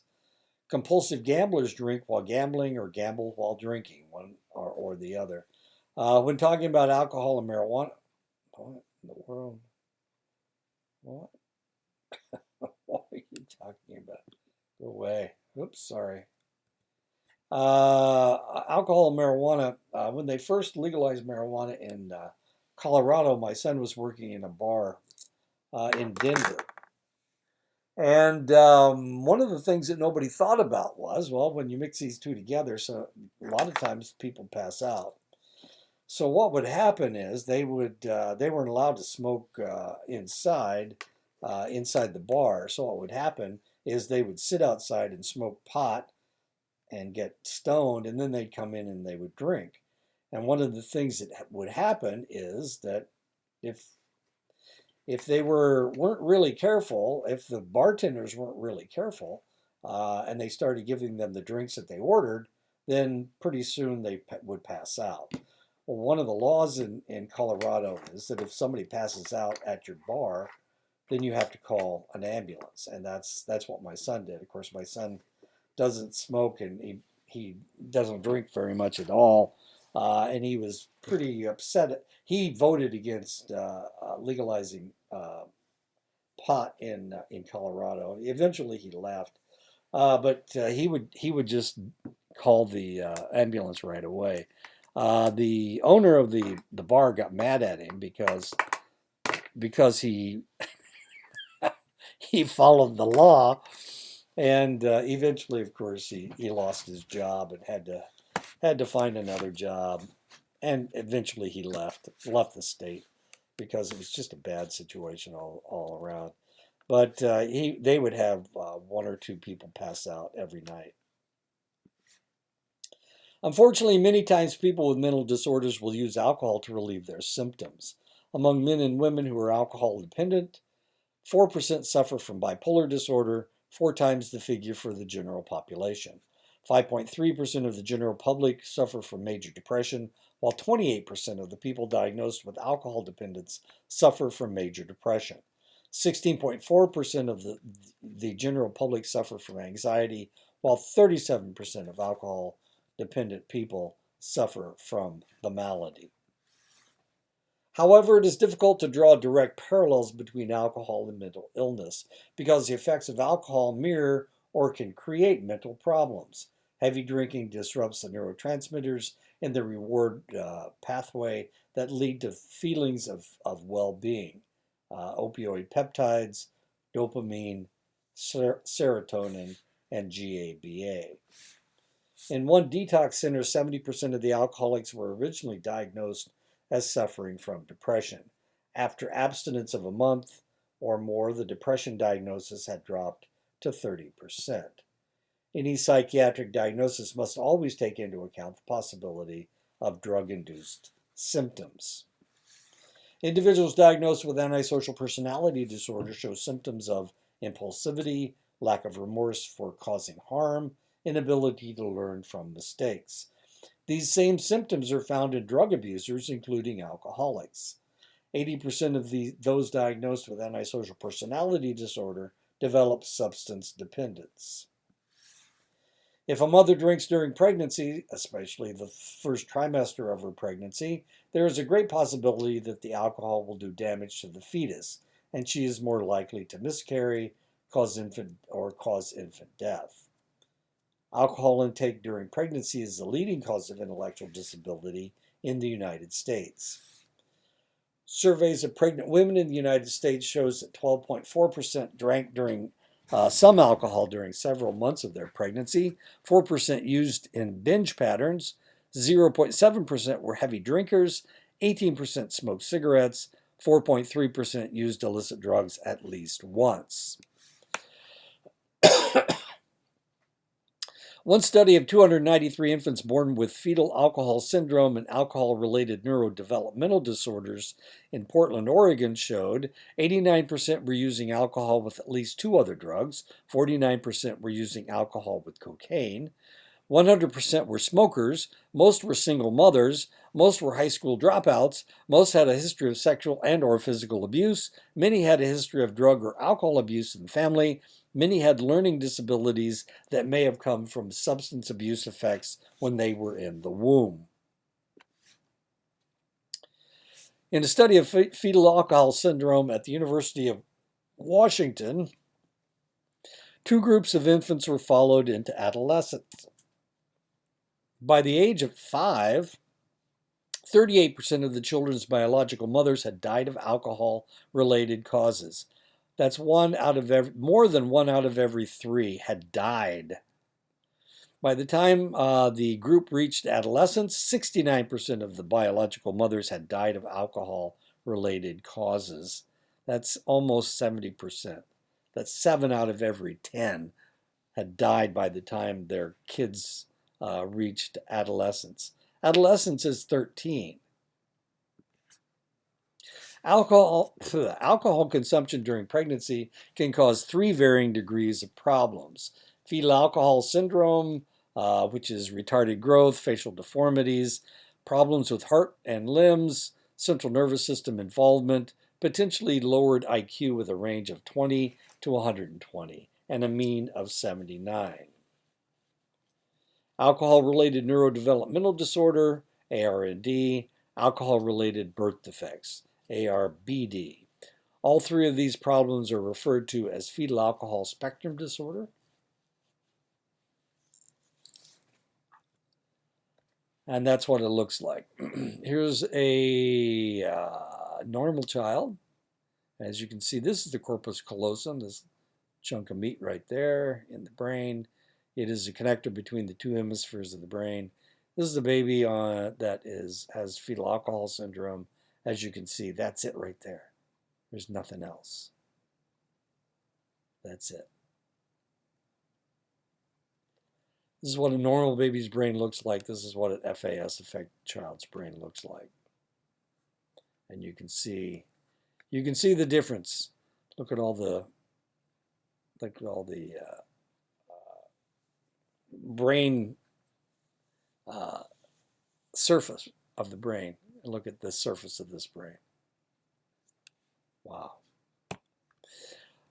S1: Compulsive gamblers drink while gambling or gamble while drinking, one or the other. When talking about alcohol and marijuana, what in the world? What? What are you talking about? Go away. Oops, sorry. Alcohol and marijuana, when they first legalized marijuana in Colorado, my son was working in a bar in Denver. And one of the things that nobody thought about was, well, when you mix these two together, so a lot of times people pass out. So what would happen is they weren't allowed to smoke inside the bar. So what would happen is they would sit outside and smoke pot and get stoned, and then they'd come in and they would drink. And one of the things that would happen is that if they weren't really careful, if the bartenders weren't really careful, and they started giving them the drinks that they ordered, then pretty soon they would pass out. Well, one of the laws in Colorado is that if somebody passes out at your bar, then you have to call an ambulance, and that's what my son did. Of course, my son doesn't smoke and he doesn't drink very much at all. and he was pretty upset. He voted against legalizing pot in Colorado. Eventually, he left, but he would just call the ambulance right away. The owner of the bar got mad at him because he followed the law, and eventually, of course, he lost his job and had to find another job, and eventually he left the state because it was just a bad situation all around. But they would have one or two people pass out every night. Unfortunately, many times people with mental disorders will use alcohol to relieve their symptoms. Among men and women who are alcohol dependent, 4% suffer from bipolar disorder, 4 times the figure for the general population. 5.3% of the general public suffer from major depression, while 28% of the people diagnosed with alcohol dependence suffer from major depression. 16.4% of the general public suffer from anxiety, while 37% of alcohol dependent people suffer from the malady. However, it is difficult to draw direct parallels between alcohol and mental illness because the effects of alcohol mirror or can create mental problems. Heavy drinking disrupts the neurotransmitters in the reward pathway that lead to feelings of well-being. Opioid peptides, dopamine, serotonin, and GABA. In one detox center, 70% of the alcoholics were originally diagnosed as suffering from depression. After abstinence of a month or more, the depression diagnosis had dropped to 30%. Any psychiatric diagnosis must always take into account the possibility of drug-induced symptoms. Individuals diagnosed with antisocial personality disorder show symptoms of impulsivity, lack of remorse for causing harm, inability to learn from mistakes. These same symptoms are found in drug abusers, including alcoholics. 80% of those diagnosed with antisocial personality disorder develop substance dependence. If a mother drinks during pregnancy, especially the first trimester of her pregnancy, there is a great possibility that the alcohol will do damage to the fetus, and she is more likely to miscarry, cause infant death. Alcohol intake during pregnancy is the leading cause of intellectual disability in the United States. Surveys of pregnant women in the United States shows that 12.4% drank during some alcohol during several months of their pregnancy, 4% used in binge patterns, 0.7% were heavy drinkers, 18% smoked cigarettes, 4.3% used illicit drugs at least once. One study of 293 infants born with fetal alcohol syndrome and alcohol-related neurodevelopmental disorders in Portland, Oregon showed 89% were using alcohol with at least 2 other drugs, 49% were using alcohol with cocaine, 100% were smokers, most were single mothers, most were high school dropouts, most had a history of sexual and or physical abuse, many had a history of drug or alcohol abuse in the family, many had learning disabilities that may have come from substance abuse effects when they were in the womb. In a study of fetal alcohol syndrome at the University of Washington, 2 groups of infants were followed into adolescence. By the age of 5, 38% of the children's biological mothers had died of alcohol-related causes. That's more than 1 out of every 3 had died. By the time the group reached adolescence, 69% of the biological mothers had died of alcohol-related causes. That's almost 70%. That's 7 out of every 10 had died by the time their kids reached adolescence. Adolescence is 13. Alcohol consumption during pregnancy can cause 3 varying degrees of problems. Fetal alcohol syndrome, which is retarded growth, facial deformities, problems with heart and limbs, central nervous system involvement, potentially lowered IQ with a range of 20 to 120, and a mean of 79. Alcohol-related neurodevelopmental disorder ARND, alcohol-related birth defects, ARBD. All three of these problems are referred to as fetal alcohol spectrum disorder. And that's what it looks like. Here's a normal child. As you can see, this is the corpus callosum, this chunk of meat right there in the brain. It is a connector between the two hemispheres of the brain. This is a baby that has fetal alcohol syndrome. As you can see, that's it right there. There's nothing else. That's it. This is what a normal baby's brain looks like. This is what an FAS affected child's brain looks like. And you can see the difference. Look at all the brain surface of the brain. And look at the surface of this brain. Wow.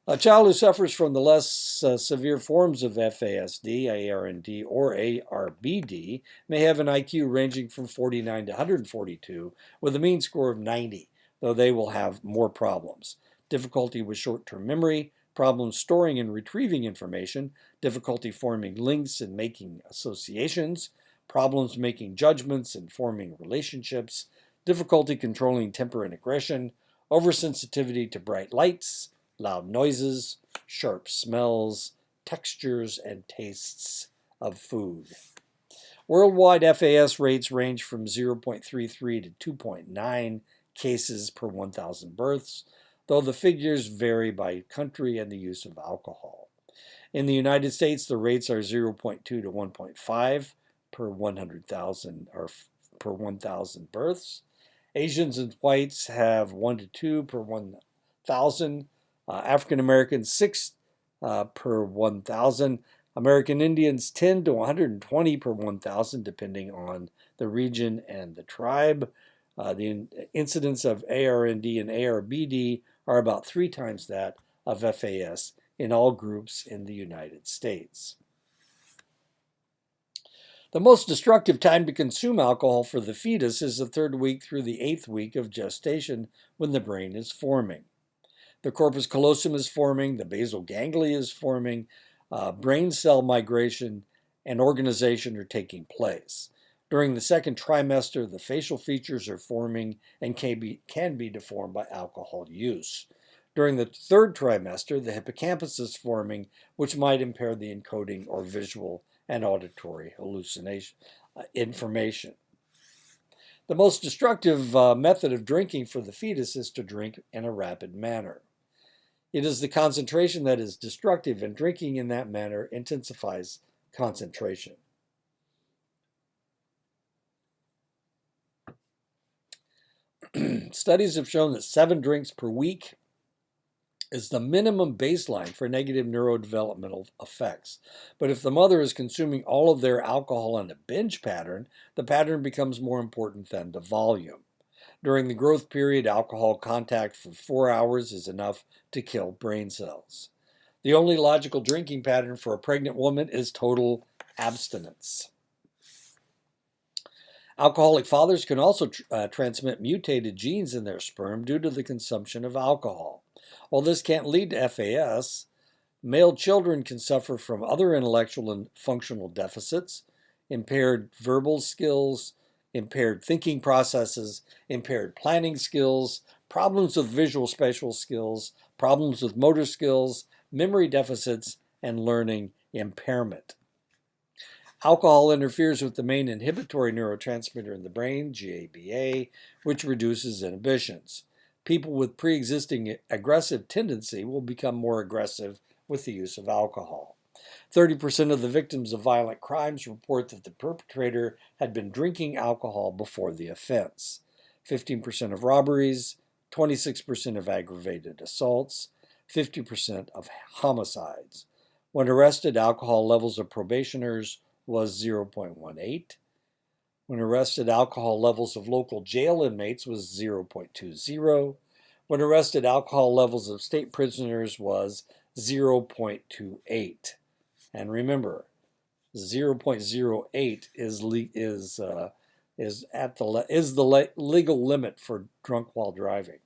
S1: A child who suffers from the less severe forms of FASD, ARND, or ARBD may have an IQ ranging from 49 to 142 with a mean score of 90, though they will have more problems. Difficulty with short-term memory, problems storing and retrieving information, difficulty forming links and making associations, problems making judgments and forming relationships, difficulty controlling temper and aggression, oversensitivity to bright lights, loud noises, sharp smells, textures, and tastes of food. Worldwide FAS rates range from 0.33 to 2.9 cases per 1,000 births, though the figures vary by country and the use of alcohol. In the United States, the rates are 0.2 to 1.5 per 100,000 or per 1,000 births. Asians and whites have 1 to 2 per 1,000. African Americans 6 per 1,000. American Indians 10 to 120 per 1,000, depending on the region and the tribe. The incidence of ARND and ARBD are about 3 times that of FAS in all groups in the United States. The most destructive time to consume alcohol for the fetus is the 3rd week through the 8th week of gestation, when the brain is forming. The corpus callosum is forming, the basal ganglia is forming, brain cell migration and organization are taking place. During the 2nd trimester, the facial features are forming and can be deformed by alcohol use. During the 3rd trimester, the hippocampus is forming, which might impair the encoding or visual and auditory hallucination information. The most destructive method of drinking for the fetus is to drink in a rapid manner. It is the concentration that is destructive, and drinking in that manner intensifies concentration. Studies have shown that 7 drinks per week is the minimum baseline for negative neurodevelopmental effects. But if the mother is consuming all of their alcohol in a binge pattern, the pattern becomes more important than the volume. During the growth period, alcohol contact for 4 hours is enough to kill brain cells. The only logical drinking pattern for a pregnant woman is total abstinence. Alcoholic fathers can also transmit mutated genes in their sperm due to the consumption of alcohol. While this can't lead to FAS, male children can suffer from other intellectual and functional deficits, impaired verbal skills, impaired thinking processes, impaired planning skills, problems with visual spatial skills, problems with motor skills, memory deficits, and learning impairment. Alcohol interferes with the main inhibitory neurotransmitter in the brain, GABA, which reduces inhibitions. People with pre-existing aggressive tendency will become more aggressive with the use of alcohol. 30% of the victims of violent crimes report that the perpetrator had been drinking alcohol before the offense. 15% of robberies, 26% of aggravated assaults, 50% of homicides. When arrested, alcohol levels of probationers was 0.18. When arrested, alcohol levels of local jail inmates was 0.20. When arrested, alcohol levels of state prisoners was 0.28. And remember, 0.08 is the legal limit for drunk while driving.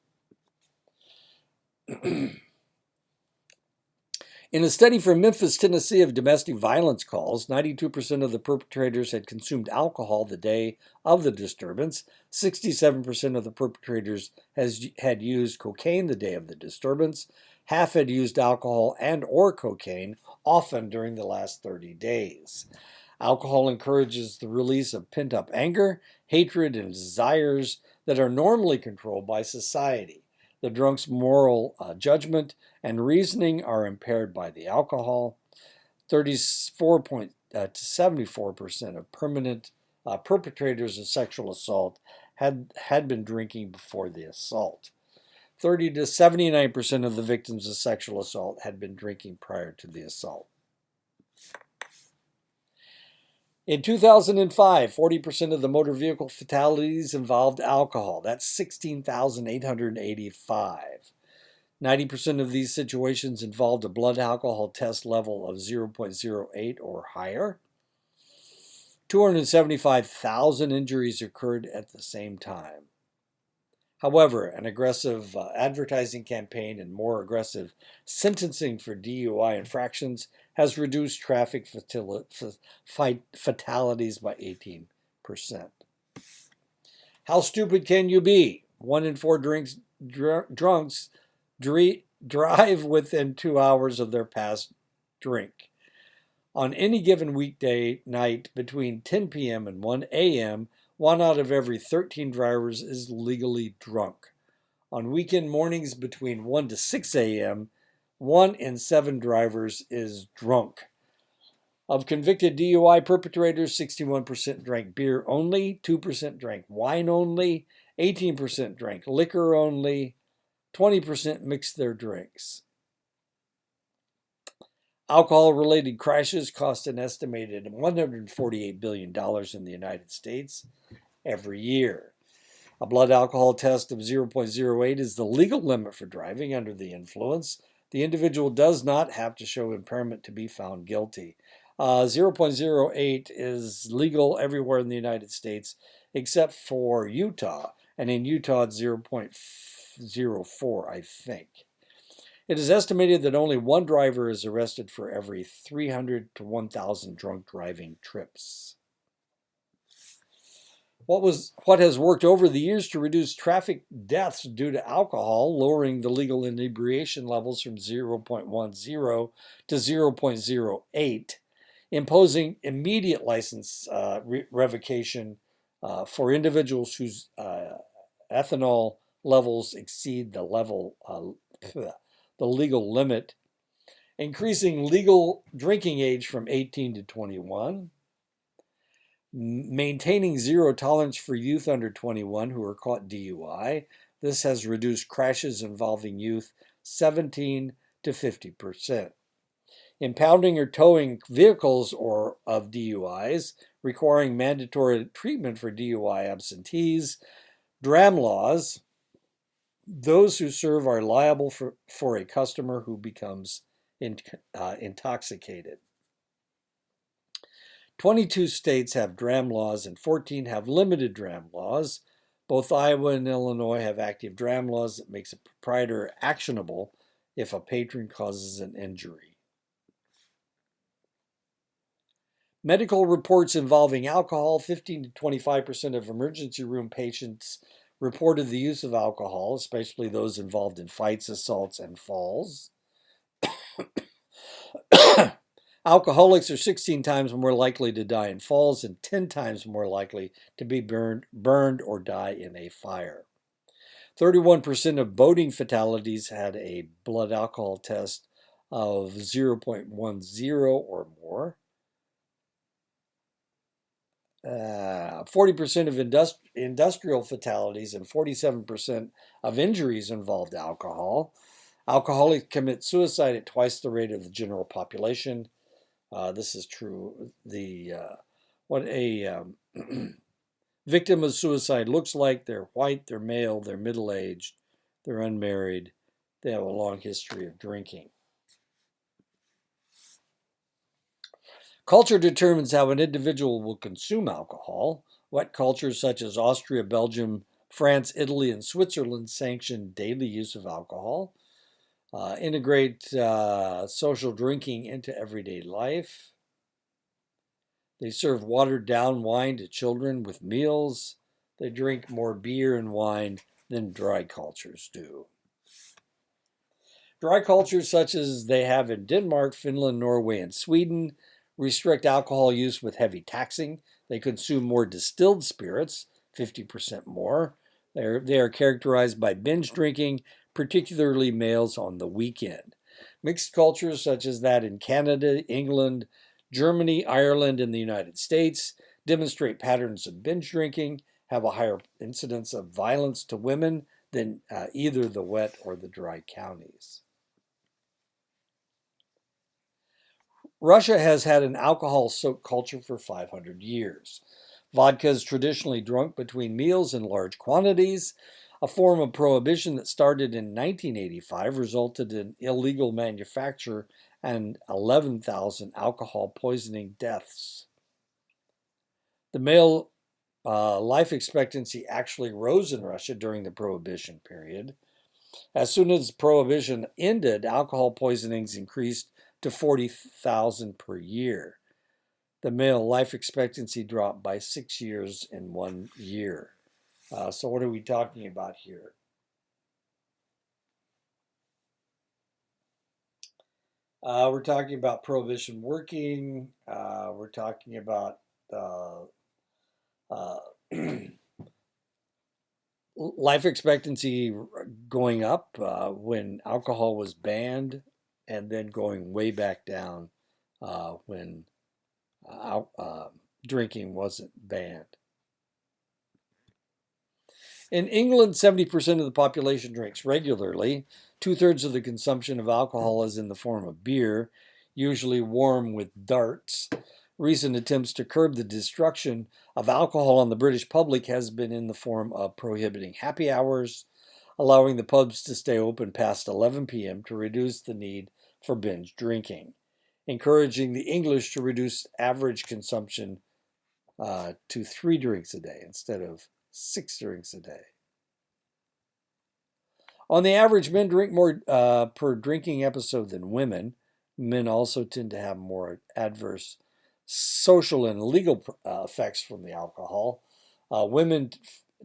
S1: In a study from Memphis, Tennessee of domestic violence calls, 92% of the perpetrators had consumed alcohol the day of the disturbance. 67% of the perpetrators had used cocaine the day of the disturbance. Half had used alcohol and or cocaine, often during the last 30 days. Alcohol encourages the release of pent-up anger, hatred, and desires that are normally controlled by society. The drunk's moral judgment and reasoning are impaired by the alcohol. 34 to 74% of permanent perpetrators of sexual assault had been drinking before the assault. 30 to 79% of the victims of sexual assault had been drinking prior to the assault. In 2005, 40% of the motor vehicle fatalities involved alcohol. That's 16,885. 90% of these situations involved a blood alcohol test level of 0.08 or higher. 275,000 injuries occurred at the same time. However, an aggressive advertising campaign and more aggressive sentencing for DUI infractions has reduced traffic fatalities by 18%. How stupid can you be? 1 in 4 drunks drive within 2 hours of their past drink. On any given weekday night between 10 p.m. and 1 a.m., 1 out of every 13 drivers is legally drunk. On weekend mornings between 1 to 6 a.m., 1 in 7 drivers is drunk. Of convicted DUI perpetrators, 61% drank beer only, 2% drank wine only, 18% drank liquor only, 20% mixed their drinks. Alcohol-related crashes cost an estimated $148 billion in the United States every year. A blood alcohol test of 0.08 is the legal limit for driving under the influence. The individual does not have to show impairment to be found guilty. 0.08 is legal everywhere in the United States except for Utah, and in Utah it's 0.04, I think. It is estimated that only 1 driver is arrested for every 300 to 1,000 drunk driving trips. What has worked over the years to reduce traffic deaths due to alcohol, lowering the legal inebriation levels from 0.10 to 0.08, imposing immediate license revocation for individuals whose ethanol levels exceed the legal limit, increasing legal drinking age from 18 to 21, maintaining zero tolerance for youth under 21 who are caught DUI. This has reduced crashes involving youth 17 to 50%. Impounding or towing vehicles of DUIs, requiring mandatory treatment for DUI absentees. Dram Laws. Those who serve are liable for a customer who becomes intoxicated. 22 states have dram laws and 14 have limited dram laws. Both Iowa and Illinois have active dram laws that makes a proprietor actionable if a patron causes an injury. Medical reports involving alcohol. 15 to 25% of emergency room patients reported the use of alcohol, especially those involved in fights, assaults, and falls. Alcoholics are 16 times more likely to die in falls and 10 times more likely to be burned or die in a fire. 31% of boating fatalities had a blood alcohol test of 0.10 or more. 40% of industrial fatalities and 47% of injuries involved alcohol. Alcoholics commit suicide at twice the rate of the general population. This is true. What a victim of suicide looks like: they're white, they're male, they're middle-aged, they're unmarried, they have a long history of drinking. Culture determines how an individual will consume alcohol. Wet cultures such as Austria, Belgium, France, Italy, and Switzerland sanction daily use of alcohol. Integrate social drinking into everyday life. They serve watered down wine to children with meals. They drink more beer and wine than dry cultures do. Dry cultures, such as they have in Denmark, Finland, Norway, and Sweden, restrict alcohol use with heavy taxing. They consume more distilled spirits, 50% more. They are characterized by binge drinking, particularly males on the weekend. Mixed cultures, such as that in Canada, England, Germany, Ireland, and the United States, demonstrate patterns of binge drinking, have a higher incidence of violence to women than either the wet or the dry counties. Russia has had an alcohol-soaked culture for 500 years. Vodka is traditionally drunk between meals in large quantities. A form of prohibition that started in 1985 resulted in illegal manufacture and 11,000 alcohol poisoning deaths. The male life expectancy actually rose in Russia during the Prohibition period. As soon as Prohibition ended, alcohol poisonings increased to 40,000 per year. The male life expectancy dropped by 6 years in 1 year. So what are we talking about here? We're talking about Prohibition working. We're talking about uh, life expectancy going up when alcohol was banned, and then going way back down when drinking wasn't banned. In England, 70% of the population drinks regularly. 2/3 of the consumption of alcohol is in the form of beer, usually warm with darts. Recent attempts to curb the destruction of alcohol on the British public has been in the form of prohibiting happy hours, allowing the pubs to stay open past 11 p.m. to reduce the need for binge drinking, encouraging the English to reduce average consumption to 3 drinks a day instead of 6 drinks a day. On the average, men drink more per drinking episode than women. Men also tend to have more adverse social and legal effects from the alcohol. Women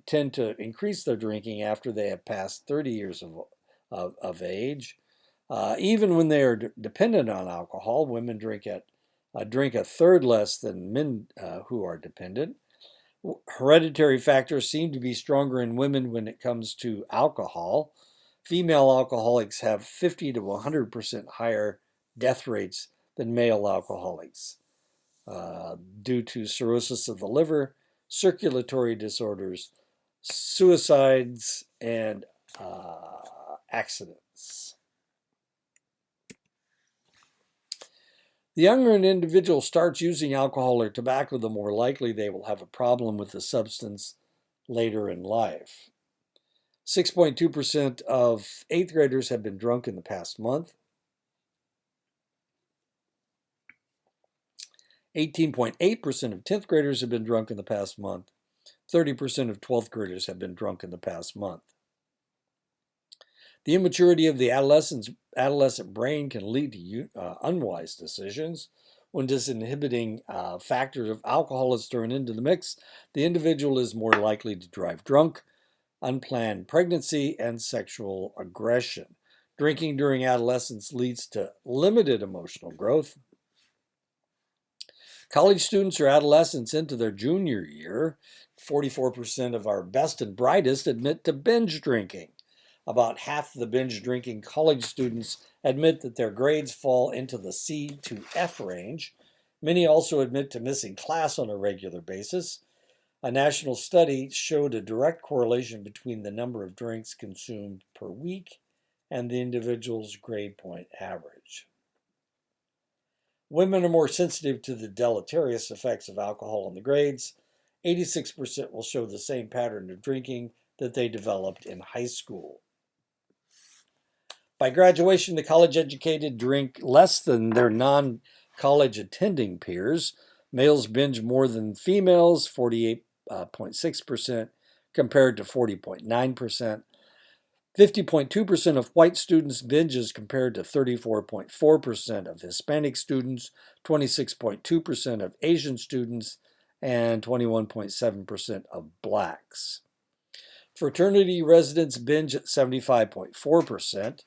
S1: tend to increase their drinking after they have passed 30 years of age. Even when they are dependent on alcohol, women drink a third less than men who are dependent. Hereditary factors seem to be stronger in women when it comes to alcohol. Female alcoholics have 50 to 100% higher death rates than male alcoholics due to cirrhosis of the liver, circulatory disorders, suicides, and accidents. The younger an individual starts using alcohol or tobacco, the more likely they will have a problem with the substance later in life. 6.2% of 8th graders have been drunk in the past month. 18.8% of 10th graders have been drunk in the past month. 30% of 12th graders have been drunk in the past month. The immaturity of the adolescent brain can lead to unwise decisions. When disinhibiting factors of alcohol is thrown into the mix, the individual is more likely to drive drunk, unplanned pregnancy, and sexual aggression. Drinking during adolescence leads to limited emotional growth. College students or adolescents into their junior year, 44% of our best and brightest admit to binge drinking. About half of the binge drinking college students admit that their grades fall into the C to F range. Many also admit to missing class on a regular basis. A national study showed a direct correlation between the number of drinks consumed per week and the individual's grade point average. Women are more sensitive to the deleterious effects of alcohol on the grades. 86% will show the same pattern of drinking that they developed in high school. By graduation, the college-educated drink less than their non-college attending peers. Males binge more than females, 48 40.6% compared to 40.9%. 50.2% of white students binges compared to 34.4% of Hispanic students, 26.2% of Asian students, and 21.7% of blacks. Fraternity residents binge at 75.4%.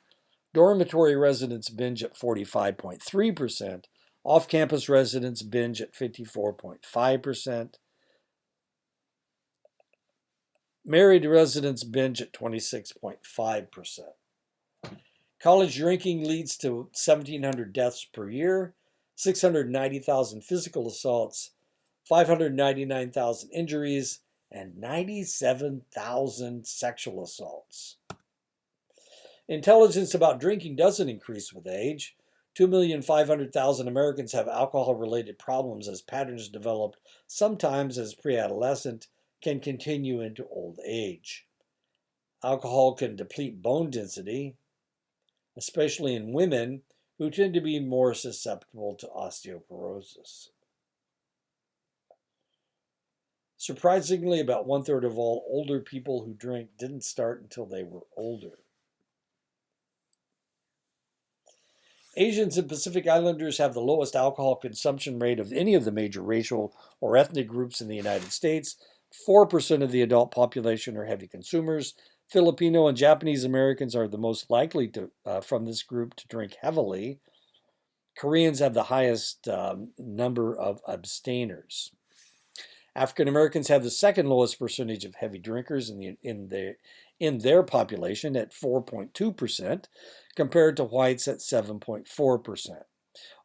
S1: Dormitory residents binge at 45.3%. Off-campus residents binge at 54.5%. Married residents binge at 26.5%. College drinking leads to 1,700 deaths per year, 690,000 physical assaults, 599,000 injuries, and 97,000 sexual assaults. Intelligence about drinking doesn't increase with age. 2,500,000 Americans have alcohol-related problems as patterns developed sometimes as pre-adolescent can continue into old age. Alcohol can deplete bone density, especially in women who tend to be more susceptible to osteoporosis. Surprisingly, about 1/3 of all older people who drink didn't start until they were older. Asians and Pacific Islanders have the lowest alcohol consumption rate of any of the major racial or ethnic groups in the United States. 4% of the adult population are heavy consumers. Filipino and Japanese Americans are the most likely from this group to drink heavily. Koreans have the highest number of abstainers. African Americans have the second lowest percentage of heavy drinkers in their population at 4.2%, compared to whites at 7.4%.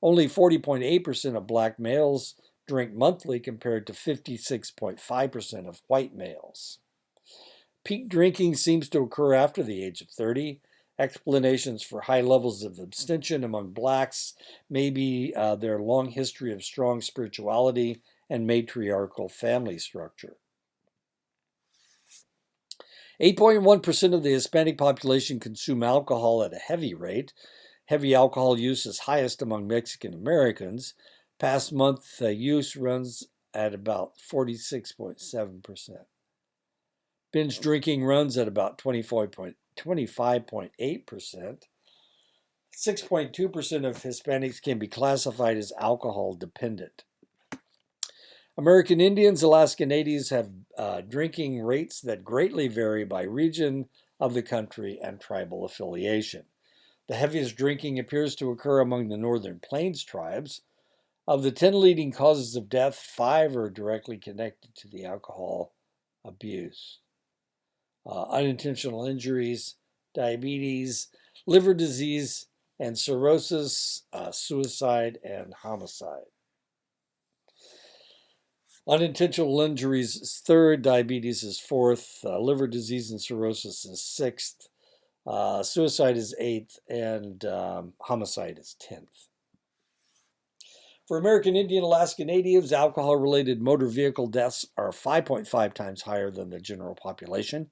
S1: Only 40.8% of black males drink monthly compared to 56.5% of white males. Peak drinking seems to occur after the age of 30. Explanations for high levels of abstention among blacks may be their long history of strong spirituality and matriarchal family structure. 8.1% of the Hispanic population consume alcohol at a heavy rate. Heavy alcohol use is highest among Mexican Americans. Past month use runs at about 46.7%. Binge drinking runs at about 25.8%. 6.2% of Hispanics can be classified as alcohol dependent. American Indians, Alaska Natives have drinking rates that greatly vary by region of the country and tribal affiliation. The heaviest drinking appears to occur among the Northern Plains tribes. Of the 10 leading causes of death, 5 are directly connected to the alcohol abuse. Unintentional injuries, diabetes, liver disease, and cirrhosis, suicide, and homicide. Unintentional injuries is third, diabetes is fourth, liver disease and cirrhosis is sixth, suicide is eighth, and homicide is 10th. For American Indian Alaska Natives, alcohol-related motor vehicle deaths are 5.5 times higher than the general population.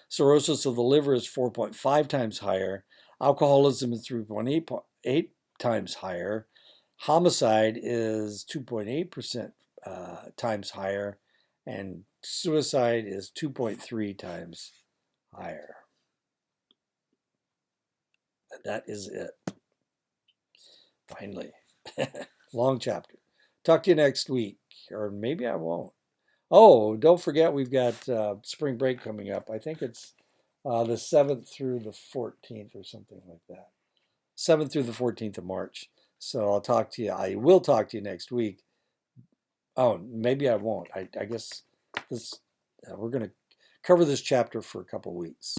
S1: Cirrhosis of the liver is 4.5 times higher. Alcoholism is 3.8 times higher. Homicide is 2.8% times higher, and suicide is 2.3 times higher. And that is it. Finally. Long chapter. Talk to you next week, or maybe I won't. Oh, don't forget we've got spring break coming up. I think it's the 7th through the 14th or something like that. 7th through the 14th of March. So I'll talk to you. I will talk to you next week. Oh, maybe I won't. I guess this we're going to cover this chapter for a couple weeks.